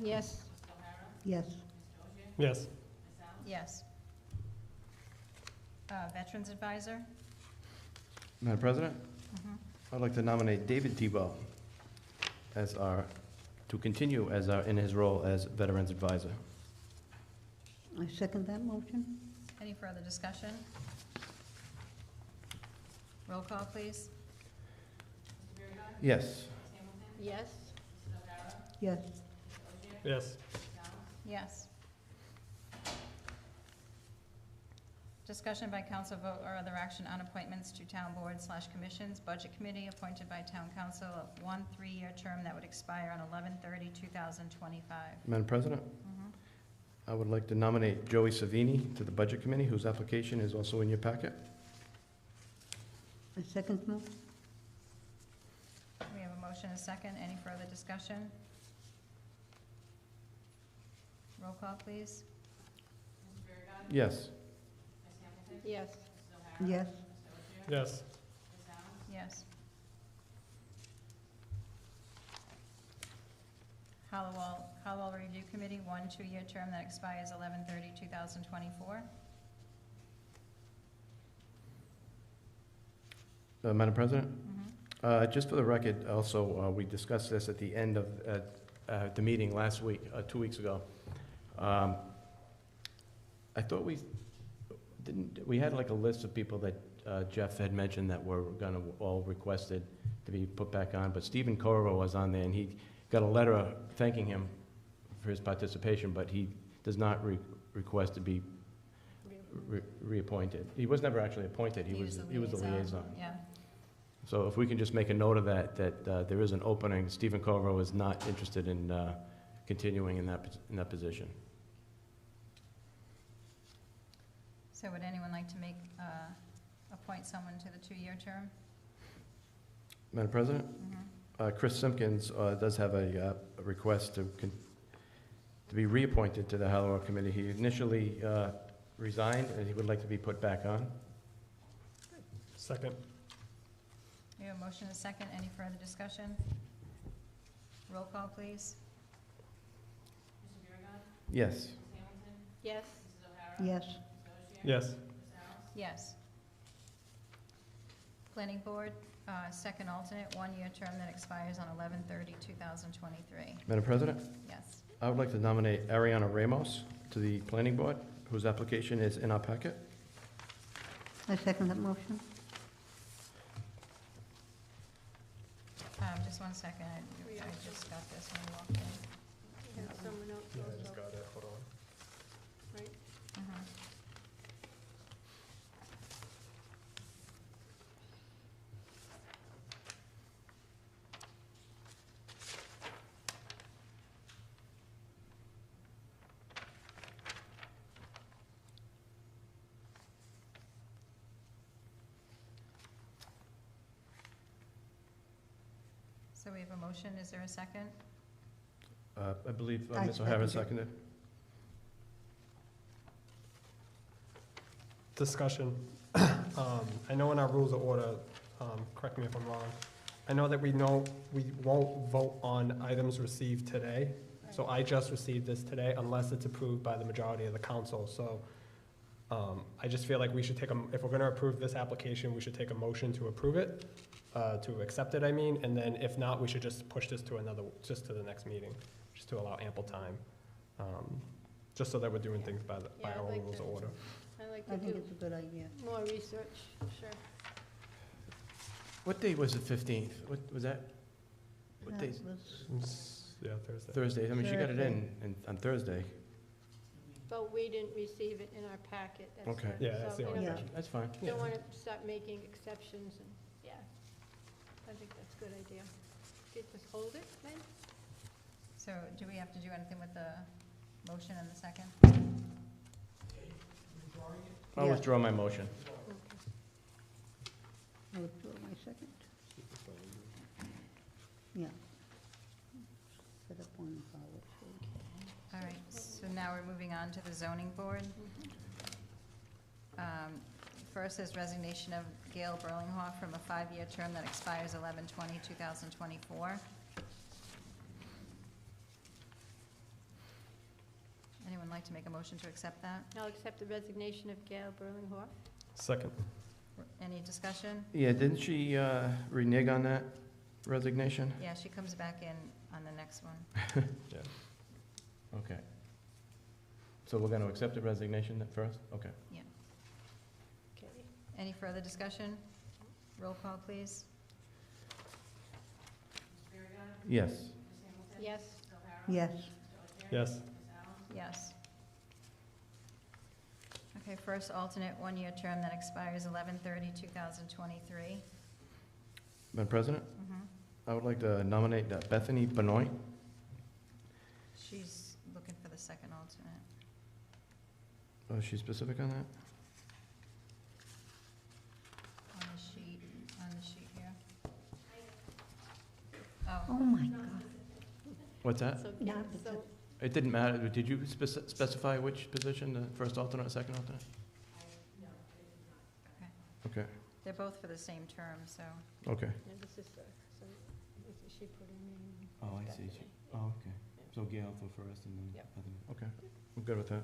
Yes. Yes. Yes. Yes. Veterans Advisor? Madam President, I'd like to nominate David Tebow as to continue in his role as Veterans Advisor. I second that motion. Any further discussion? Roll call, please. Yes. Yes? Yes. Yes. Yes. Discussion by council vote or other action on appointments to town boards/commissions. Budget committee appointed by town council of 1 3-year term that would expire on 11/30/2025. Madam President, I would like to nominate Joey Savini to the Budget Committee, whose application is also in your packet. A second move? We have a motion, a second. Any further discussion? Roll call, please. Yes. Yes. Yes. Yes. Yes. Hallowell Review Committee, 1 2-year term that expires 11/30/2024. Madam President? Just for the record, also, we discussed this at the end of the meeting last week, 2 weeks ago. I thought we had like a list of people that Jeff had mentioned that were gonna all requested to be put back on, but Stephen Corvo was on there, and he got a letter thanking him for his participation, but he does not request to be reappointed. He was never actually appointed, he was the liaison. Yeah. So if we can just make a note of that there is an opening. Stephen Corvo is not interested in continuing in that position. So would anyone like to appoint someone to the 2-year term? Madam President? Chris Simpkins does have a request to be reappointed to the Hallowell Committee. He initially resigned, and he would like to be put back on. Second. We have a motion, a second. Any further discussion? Roll call, please. Yes. Yes? Yes. Yes. Yes. Planning Board, second alternate, 1-year term that expires on 11/30/2023. Madam President? Yes. I would like to nominate Ariana Ramos to the Planning Board, whose application is in our packet. I second that motion. Just 1 second. I just got this when I walked in. And someone else Yeah, I also, just got it, hold on. right? So we have a motion. Is there a second? I believe I Ms. O'Hara second seconded. Discussion. I know in our rules of order, correct me if I'm wrong, I know that we won't vote on items received today. So I just received this today unless it's approved by the majority of the council. So I just feel like we should if we're gonna approve this application, we should take a motion to approve it, to accept it, I mean, and then if not, we should just push this to to the next meeting, just to allow ample time. Just so that we're doing things by Yeah, I'd our like rules to- of order. I like I to think do it's a good idea. more research, sure. What date was the 15th? What was that? What That day? It's- Yeah, Thursday. Thursday. I mean, she got it on Thursday. But we didn't receive it in our packet. That's Okay. the- Yeah, that's so, the you only know, thing. That's fine. Don't want to start making exceptions and, yeah. I think that's a good idea. Just hold it then? So do we have to do anything with the motion and the second? I'll Yeah. withdraw my motion. I withdraw my second. Yeah. Set up one policy. All right, so now we're moving on to the zoning board. First is resignation of Gail Burlinghoff from a 5-year term that expires 11/20/2024. Anyone like to make a motion to accept that? I'll accept the resignation of Gail Burlinghoff. Second. Any discussion? Yeah, didn't she renege on that resignation? Yeah, she comes back in on the next one. Yeah. Okay. So we're going to accept the resignation at first? Okay. Okay. Any further discussion? Roll call, please. Yes. Yes. Yes. Yes. Yes. Okay, first alternate, one-year term that expires 11/30/2023. Madam President, Mhm. I would like to nominate Bethany Benoit. She's looking for the second alternate. Is she specific on that? On the sheet here. Oh, Oh, my God. What's that? So, Yeah, so, It didn't matter. Did you specify which position, the first alternate or second alternate? Okay, they're both for the same term, so. okay. yeah, this is the, so, she put her name. Oh, I see. Oh, okay. So Gail for first and then Yep. Bethany. Okay, I'm good with that.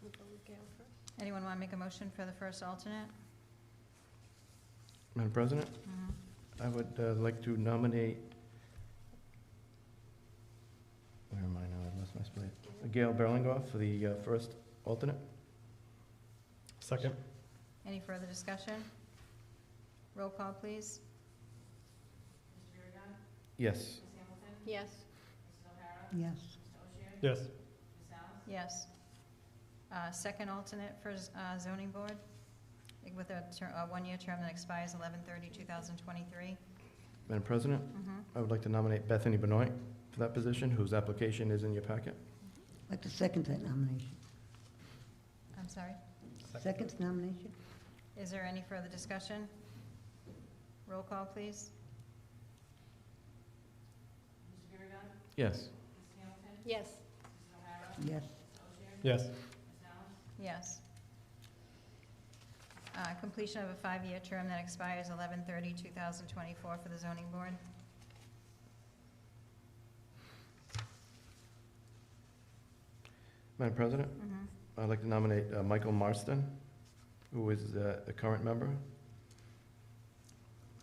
We'll go with Gail first. Anyone want to make a motion for the first alternate? Madam President, Mhm. I would like to nominate, where am I now? I lost my spot. Gail Berlingoff for the first alternate. Second? Any further discussion? Roll call, please. Yes. Yes. Yes. Yes. Yes. Second alternate for zoning board with a one-year term that expires 11/30/2023. Madam President, Mhm. I would like to nominate Bethany Benoit for that position, whose application is in your packet. I'd like to second that nomination. I'm sorry. Second nomination? Is there any further discussion? Roll call, please. Yes. Yes. Yes. Yes. Yes. Completion of a 5-year term that expires 11/30/2024 for the zoning board. Madam President, Mhm. I'd like to nominate Michael Marston, who is the current member.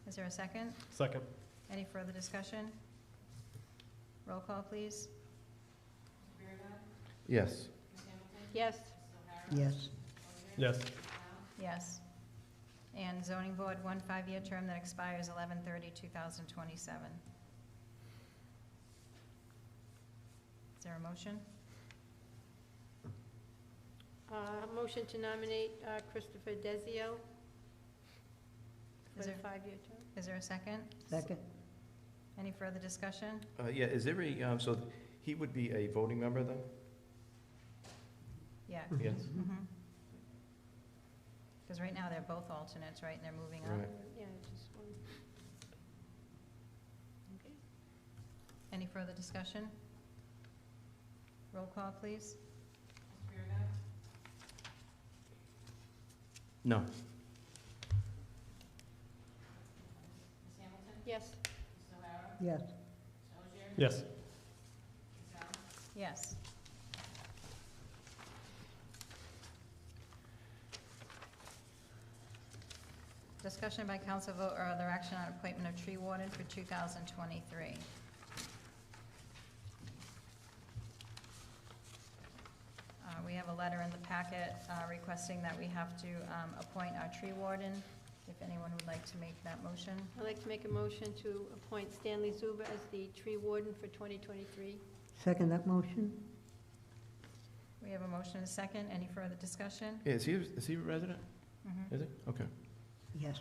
Is there a second? Second? Any further discussion? Roll call, please. Yes. Yes. Yes. Yes. Yes. And zoning board, 1 5-year term that expires 11/30/2027. Is there a motion? Motion to nominate Christopher Dezio for Is the there- 5-year term. Is there a second? Second? Any further discussion? Yeah, is there a, so he would be a voting member then? Yeah. Yes. Because right now, they're both alternates, right, and they're moving up. Right. Yeah, just one. Okay. Any further discussion? Roll call, please. No. Yes. Yes. Yes. Yes. Discussion by council vote or other action on appointment of tree warden for 2023. We have a letter in the packet requesting that we have to appoint our tree warden. If anyone would like to make that motion. I'd like to make a motion to appoint Stanley Zuba as the tree warden for 2023. Second that motion? We have a motion and a second. Any further discussion? Yeah, is he a resident? Mhm. Is he? Okay. Yes.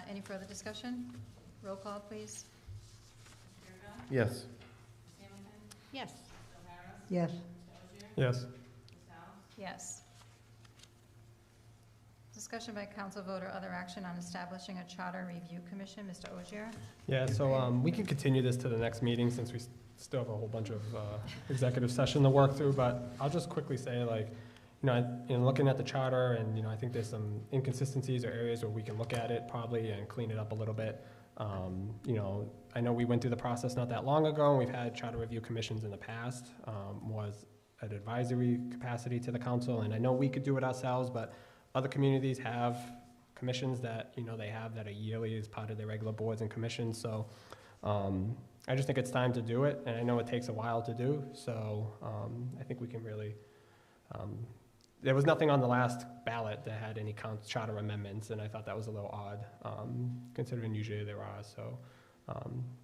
Any further discussion? Roll call, please. Yes. Yes. Yes. Yes. Yes. Discussion by council vote or other action on establishing a charter review commission. Mr. Ogier? Yeah, so we can continue this to the next meeting since we still have a whole bunch of executive session to work through, but I'll just quickly say, like, in looking at the charter, and, I think there's some inconsistencies or areas where we can look at it probably and clean it up a little bit. I know we went through the process not that long ago, and we've had charter review commissions in the past, was an advisory capacity to the council, and I know we could do it ourselves, but other communities have commissions that, they have that are yearly as part of their regular boards and commissions, so I just think it's time to do it, and I know it takes a while to do, so I think we can really there was nothing on the last ballot that had any charter amendments, and I thought that was a little odd, considering usually there are, so.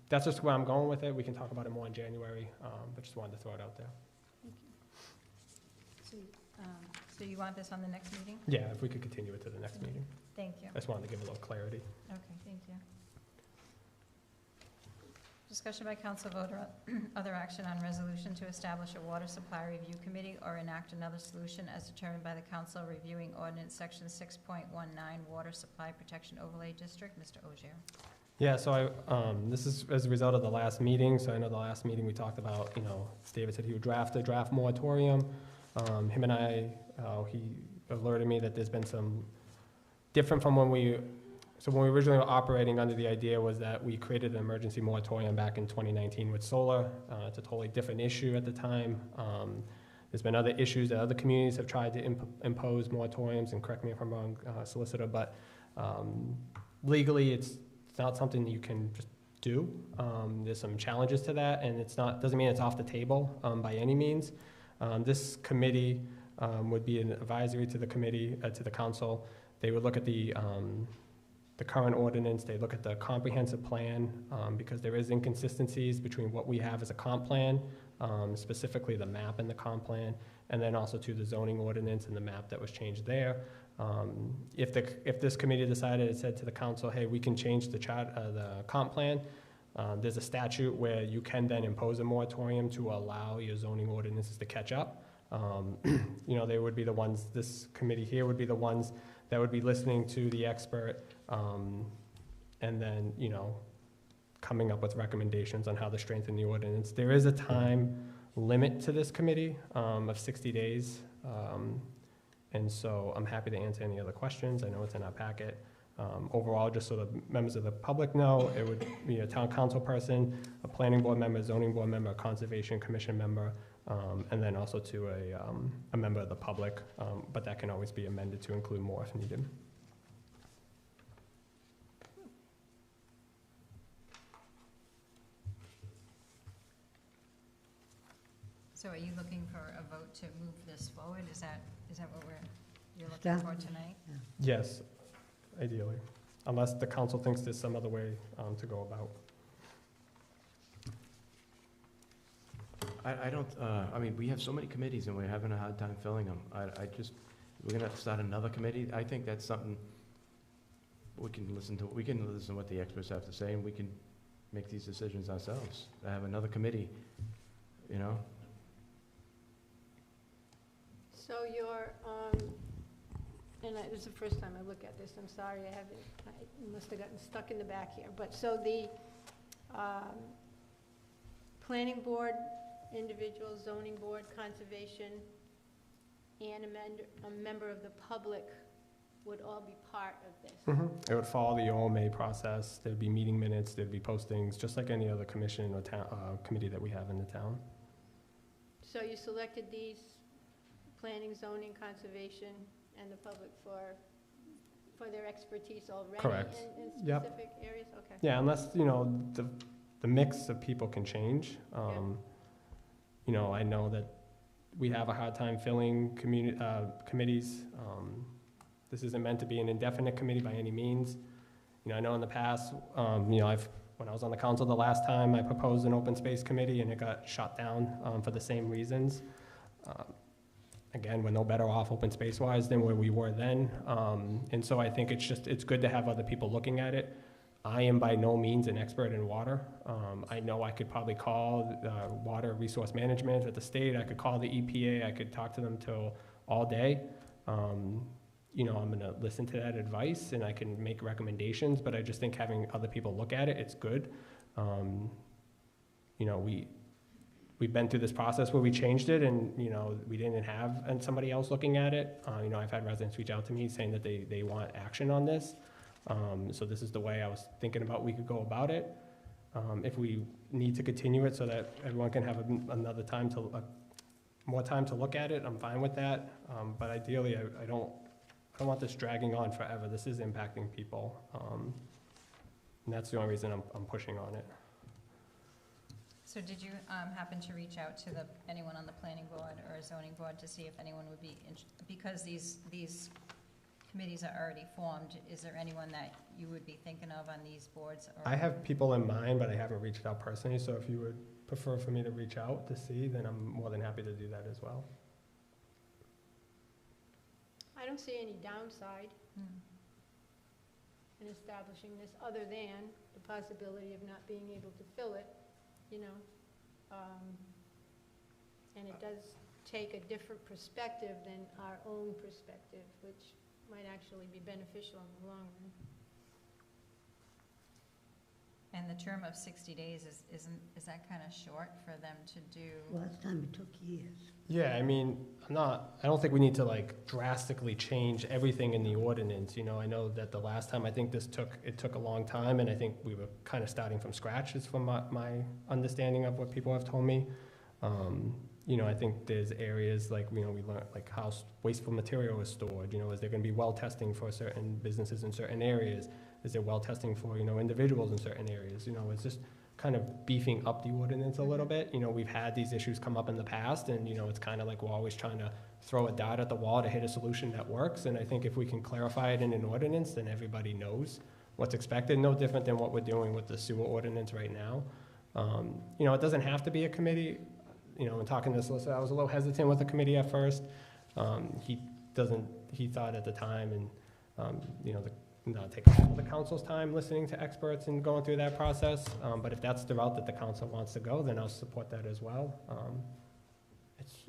That's just where I'm going with it. We can talk about it more in January, but just wanted to throw it out there. So you want this on the next meeting? Yeah, if we could continue it to the next meeting. Thank you. I just wanted to give a little clarity. Okay, thank you. Discussion by council vote or other action on resolution to establish a water supply review committee or enact another solution as determined by the council reviewing ordinance section 6.19 water supply protection overlay district. Mr. Ogier. Yeah, so this is as a result of the last meeting. So I know the last meeting we talked about, you know, David said he would draft a draft moratorium. Him and I, he alerted me that there's been some different from when we originally were operating under the idea was that we created an emergency moratorium back in 2019 with solar. It's a totally different issue at the time. There's been other issues that other communities have tried to impose moratoriums, and correct me if I'm wrong, solicitor, but legally it's not something that you can just do. There's some challenges to that, and doesn't mean it's off the table by any means. This committee would be an advisory to the committee, to the council. They would look at the current ordinance, they look at the comprehensive plan, because there is inconsistencies between what we have as a comp plan, specifically the map in the comp plan, and then also to the zoning ordinance and the map that was changed there. If this committee decided, it said to the council, hey, we can change the comp plan, there's a statute where you can then impose a moratorium to allow your zoning ordinances to catch up. You know, they would be the ones, this committee here would be the ones that would be listening to the expert, and then, you know, coming up with recommendations on how to strengthen the ordinance. There is a time limit to this committee of 60 days. And so I'm happy to answer any other questions. I know it's in our packet. Overall, just so the members of the public know, it would be a town council person, a planning board member, zoning board member, a conservation commission member, and then also to a member of the public, but that can always be amended to include more if needed. So are you looking for a vote to move this forward? Is that what you're looking for tonight? Yes, ideally, unless the council thinks there's some other way to go about. I don't, I mean, we have so many committees and we're having a hard time filling them. We're gonna start another committee. I think that's something we can listen to what the experts have to say, and we can make these decisions ourselves. To have another committee, you know? So this is the first time I look at this, I'm sorry, I must have gotten stuck in the back here, but so the planning board, individual, zoning board, conservation, and a member of the public would all be part of this. It would follow the OMA process. There'd be meeting minutes, there'd be postings, just like any other commission or committee that we have in the town. So you selected these, planning, zoning, conservation, and the public for their expertise already? Correct. In specific areas? Okay. Yeah, unless, you know, the mix of people can change. You know, I know that we have a hard time filling committees. This isn't meant to be an indefinite committee by any means. You know, I know in the past, you know, when I was on the council the last time, I proposed an open space committee and it got shot down for the same reasons. Again, we're no better off open space-wise than where we were then. And so I think it's good to have other people looking at it. I am by no means an expert in water. I know I could probably call water resource management at the state. I could call the EPA. I could talk to them till all day. You know, I'm gonna listen to that advice and I can make recommendations, but I just think having other people look at it, it's good. You know, we've been through this process where we changed it and, you know, we didn't have somebody else looking at it. You know, I've had residents reach out to me saying that they want action on this. So this is the way I was thinking about we could go about it. If we need to continue it so that everyone can have another time more time to look at it, I'm fine with that. But ideally, I don't want this dragging on forever. This is impacting people. And that's the only reason I'm pushing on it. So did you happen to reach out to anyone on the planning board or zoning board to see if anyone would be, because these committees are already formed, is there anyone that you would be thinking of on these boards? Or I have people in mind, but I haven't reached out personally, so if you would prefer for me to reach out to see, then I'm more than happy to do that as well. I don't see any downside Hmm. in establishing this, other than the possibility of not being able to fill it, you know. And it does take a different perspective than our own perspective, which might actually be beneficial in the long run. And the term of 60 days is that kind of short for them to do? Last time it took years. Yeah, I mean, I don't think we need to like drastically change everything in the ordinance, you know. I know that the last time, I think it took a long time, and I think we were kind of starting from scratch, is from my understanding of what people have told me. You know, I think there's areas like, you know, we learned like how wasteful material is stored, you know, is there gonna be well testing for certain businesses in certain areas? Is there well testing for, you know, individuals in certain areas? You know, it's just kind of beefing up the ordinance a little bit. You know, we've had these issues come up in the past, and, you know, it's kind of like we're always trying to throw a dart at the wall to hit a solution that works. And I think if we can clarify it in an ordinance, then everybody knows what's expected, no different than what we're doing with the sewer ordinance right now. You know, it doesn't have to be a committee. You know, in talking to the solicitor, I was a little hesitant with the committee at first. He thought at the time, and, you know, not take all the council's time listening to experts and going through that process. But if that's the route that the council wants to go, then I'll support that as well.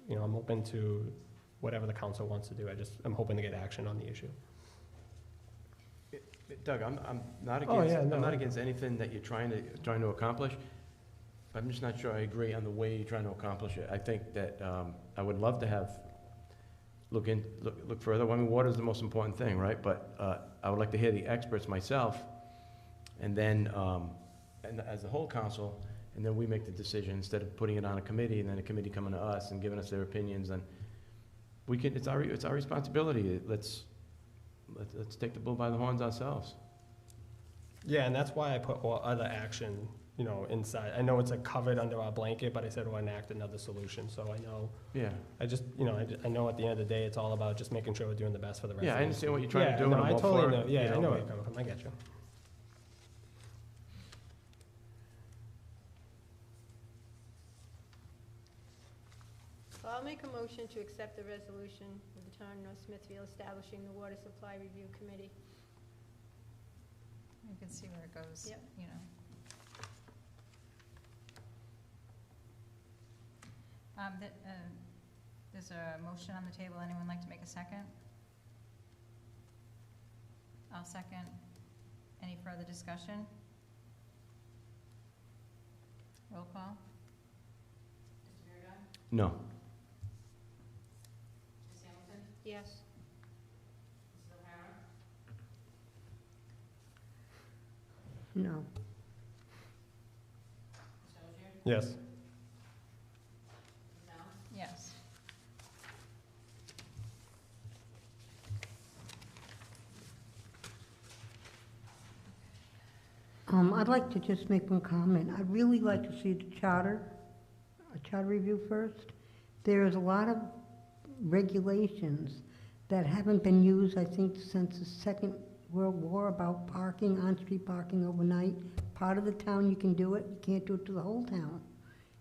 You know, I'm open to whatever the council wants to do. I'm hoping to get action on the issue. Doug, I'm not Oh, against, yeah, no, I'm not against anything that you're trying to accomplish. I'm just not sure I agree on the way you're trying to accomplish it. I think that I would love to have look further. I mean, water is the most important thing, right? But I would like to hear the experts myself, and then and as the whole council, and then we make the decision instead of putting it on a committee and then a committee coming to us and giving us their opinions. And we can. It's our responsibility. Let's take the bull by the horns ourselves. Yeah, and that's why I put all other action, you know, inside. I know it's like covered under our blanket, but I said we'll enact another solution, so I know. Yeah. I know at the end of the day, it's all about just making sure we're doing the best for the residents. Yeah, I understand what you're trying to do. No, and I'm I all totally for know. it, Yeah, you know, I know where but- you're coming from. I get you. So I'll make a motion to accept the resolution of the town of North Smithfield establishing the Water Supply Review Committee. You can see where it goes, Yep. you know. There's a motion on the table. Anyone like to make a second? I'll second. Any further discussion? Roll call? Mr. Biragad. No. Ms. Hamilton. Yes. Mrs. O'Hara. No. Mr. Ogier. Yes. Ms. Alves. Yes. I'd like to just make one comment. I'd really like to see a charter review first. There's a lot of regulations that haven't been used, I think, since the Second World War about parking, on-street parking overnight. Part of the town you can do it, you can't do it to the whole town.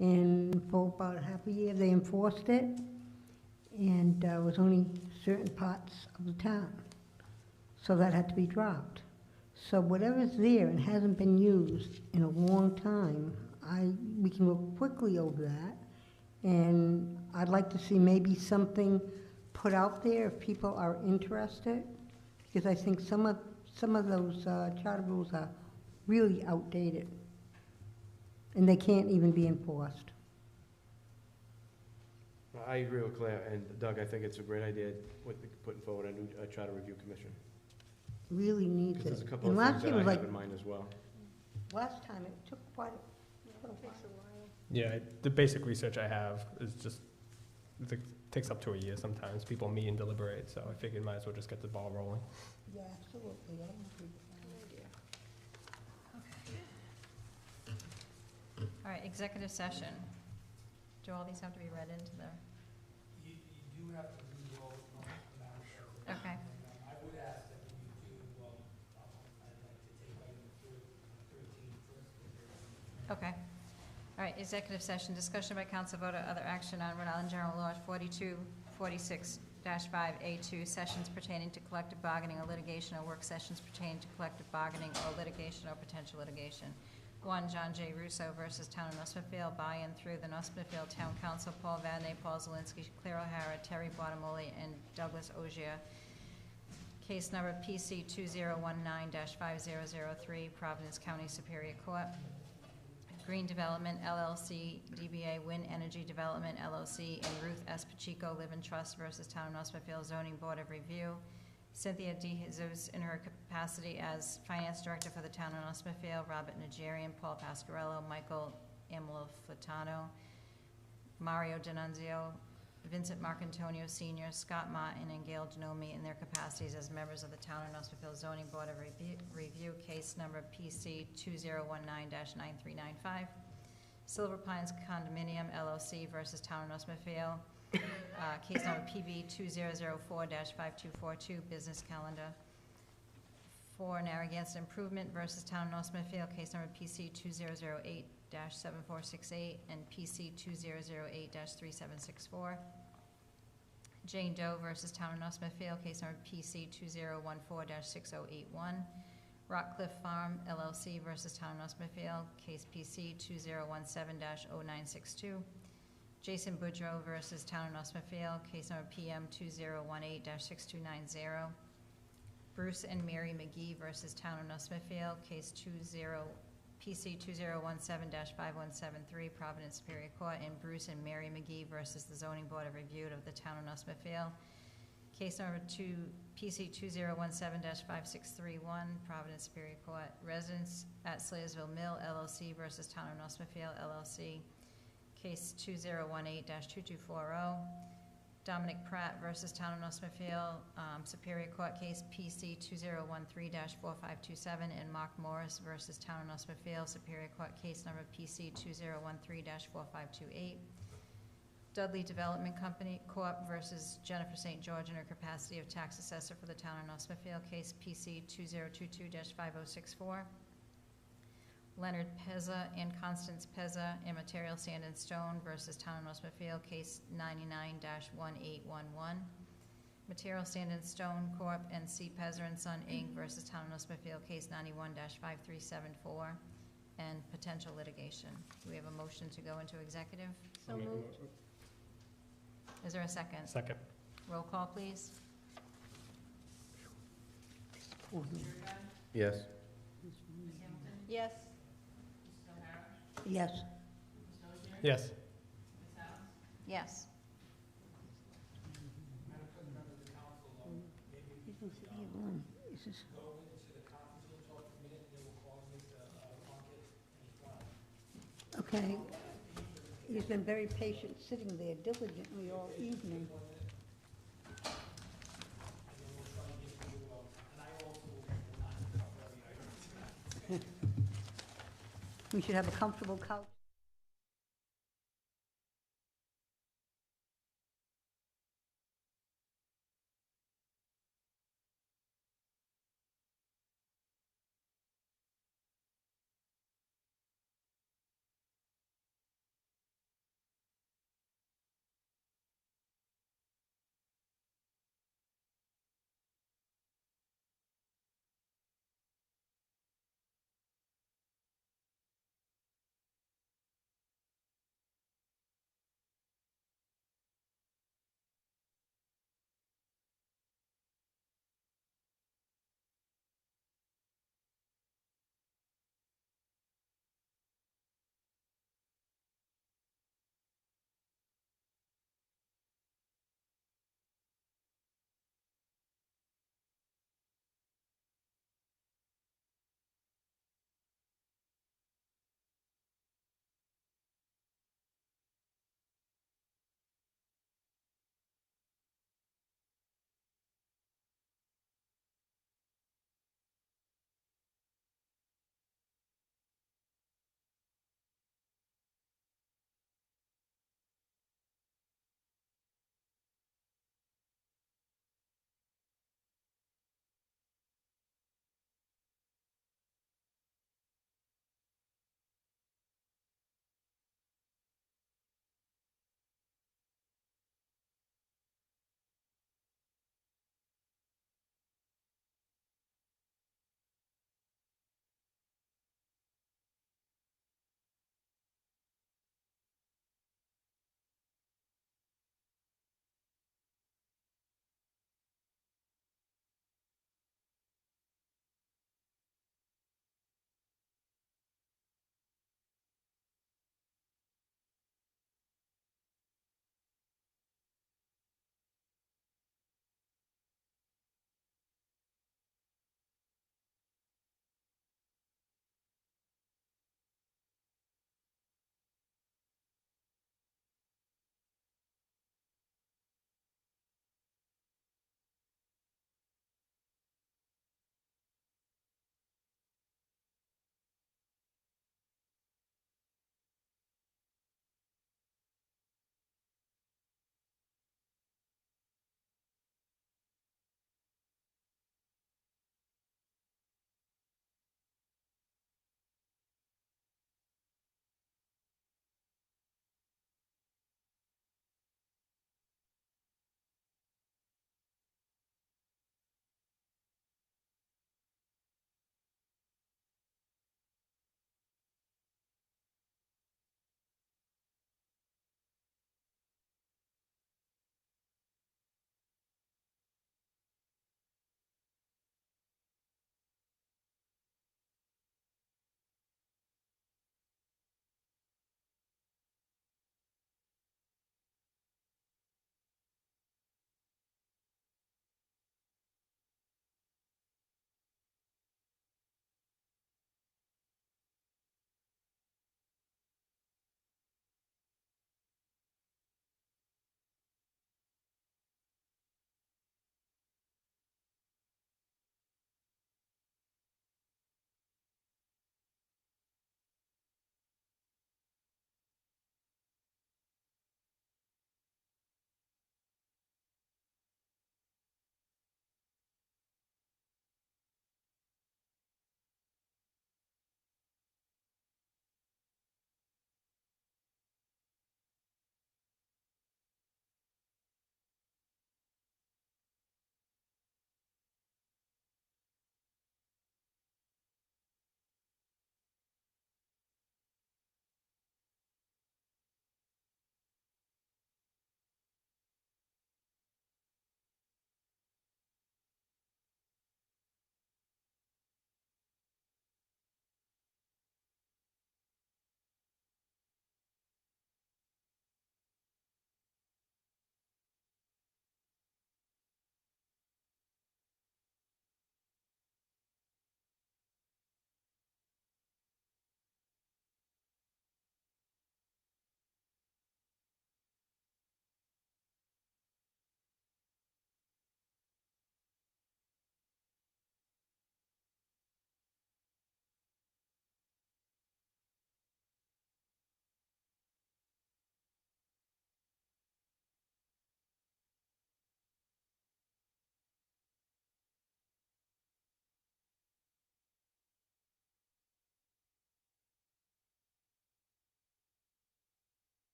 And for about half a year, they enforced it, and it was only certain parts of the town. So that had to be dropped. So whatever's there and hasn't been used in a long time, we can go quickly over that. And I'd like to see maybe something put out there if people are interested, because I think some of those charter rules are really outdated, and they can't even be enforced. I agree with Claire, and Doug, I think it's a great idea with putting forward a new charter review commission. Really needs Because it. there's a couple And of last things year that I was have like, in mind as well. last time it took quite a It takes a while. Yeah, the basic research I have is just, it takes up to a year sometimes. People meet and deliberate, so I figured might as well just get the ball rolling. Yeah, absolutely. I agree with that. Good idea. All right, executive session. Do all these have to be read into the? You do have to read all of them, Madam President. Okay. I would ask that when you do, I'd like to take item 13 first. Okay. All right, executive session, discussion by council vote or other action on Rhode Island General Law 4246-5A2, sessions pertaining to collective bargaining or litigation, or work sessions pertaining to collective bargaining or litigation or potential litigation. 1, John J. Russo versus Town of North Smithfield, by and through the North Smithfield Town Council, Paul Vadenais, Paul Zelinski, Claire O'Hara, Terry Bottomoli, and Douglas Ogier. Case number PC 2019-5003, Providence County Superior Court. Green Development LLC, DBA Wind Energy Development LLC, and Ruth S. Pacheco Live and Trust versus Town of North Smithfield Zoning Board of Review. Cynthia D. Jesus in her capacity as Finance Director for the Town of North Smithfield, Robert Najarian, Paul Pasquarello, Michael Amilofitano, Mario D'Annunzio, Vincent Marcantonio Sr., Scott Martin, and Gail Genomi in their capacities as members of the Town of North Smithfield Zoning Board of Review, case number PC 2019-9395. Silver Pines Condominium LLC versus Town of North Smithfield, case number PB 2004-5242, business calendar. 4, Narragansett Improvement versus Town of North Smithfield, case number PC 2008-7468 and PC 2008-3764. Jane Doe versus Town of North Smithfield, case number PC 2014-6081. Rockcliffe Farm LLC versus Town of North Smithfield, case PC 2017-0962. Jason Boudreau versus Town of North Smithfield, case number PM 2018-6290. Bruce and Mary McGee versus Town of North Smithfield, case PC 2017-5173, Providence Superior Court, and Bruce and Mary McGee versus the Zoning Board of Review of the Town of North Smithfield, case number PC 2017-5631, Providence Superior Court. Residents at Slayersville Mill LLC versus Town of North Smithfield LLC, case 2018-2240. Dominic Pratt versus Town of North Smithfield, Superior Court, case PC 2013-4527, and Mark Morris versus Town of North Smithfield, Superior Court, case number PC 2013-4528. Dudley Development Company Corp. Versus Jennifer St. George in her capacity of tax assessor for the Town of North Smithfield, case PC 2022-5064. Leonard Pezza and Constance Pezza and Material Sand and Stone versus Town of North Smithfield, case 99-1811. Material Sand and Stone Corp. and C. Pezza and Son Inc. versus Town of North Smithfield, case 91-5374, and potential litigation. Do we have a motion to go into executive? So moved. Is there a second? Second. Roll call, please. Yes. Yes. Yes. Yes. Yes. Madam President, members of the council, maybe we Go into the conference room, talk for a minute, and then we'll call Mr. Plunkett and his wife. Okay. He's been very patient, sitting there diligently all evening. We should have a comfortable couch.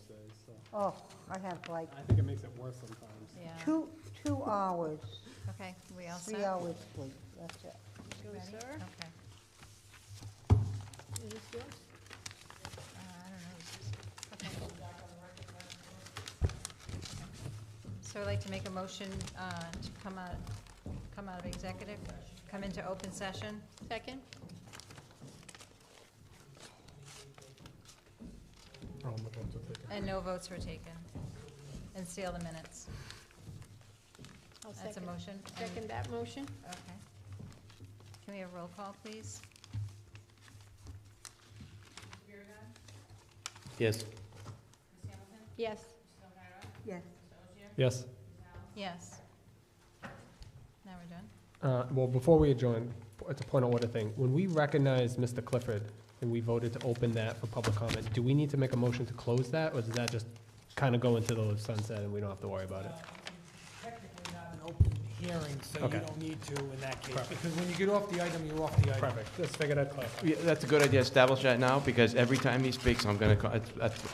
days, so. Oh, I have like I think it makes it worse sometimes. Yeah. 2 hours, Okay, we all set? 3 hours sleep, that's it. Go, Ready? sir. Okay. Is this yours? I don't know. Okay. So I'd like to make a motion to come out of executive, come into open session. Second? Oh, my votes are taken. And no votes were taken. And seal the minutes. I'll That's a second. motion. Second that motion? Okay. Can we have roll call, please? Mr. Biragad. Yes. Ms. Hamilton. Yes. Mrs. O'Hara. Yes. Mr. Ogier. Yes. Ms. Alves. Yes. Now we're done? Well, before we adjourn, it's a point of order thing. When we recognize Mr. Clifford and we voted to open that for public comment, do we need to make a motion to close that, or does that just kind of go into the sunset and we don't have to worry about it? Technically not an open hearing, so you Okay. don't need to in that case. Perfect. Because when you get off the item, you're off the item. Perfect, just figured I'd clarify. Yeah, that's a good idea, establish that now, because every time he speaks, I'm gonna,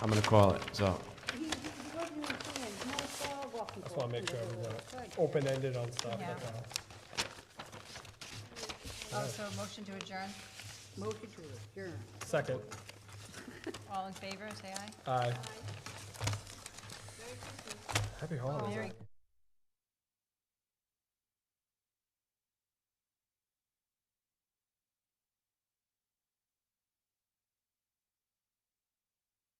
I'm gonna call it, so. He wasn't even saying, no, walking. Just want to make sure we're open-ended on stuff. Yeah. that's all. Also, motion to adjourn. Motion to adjourn. Second. All in favor, say aye. Aye. Happy holidays. Merry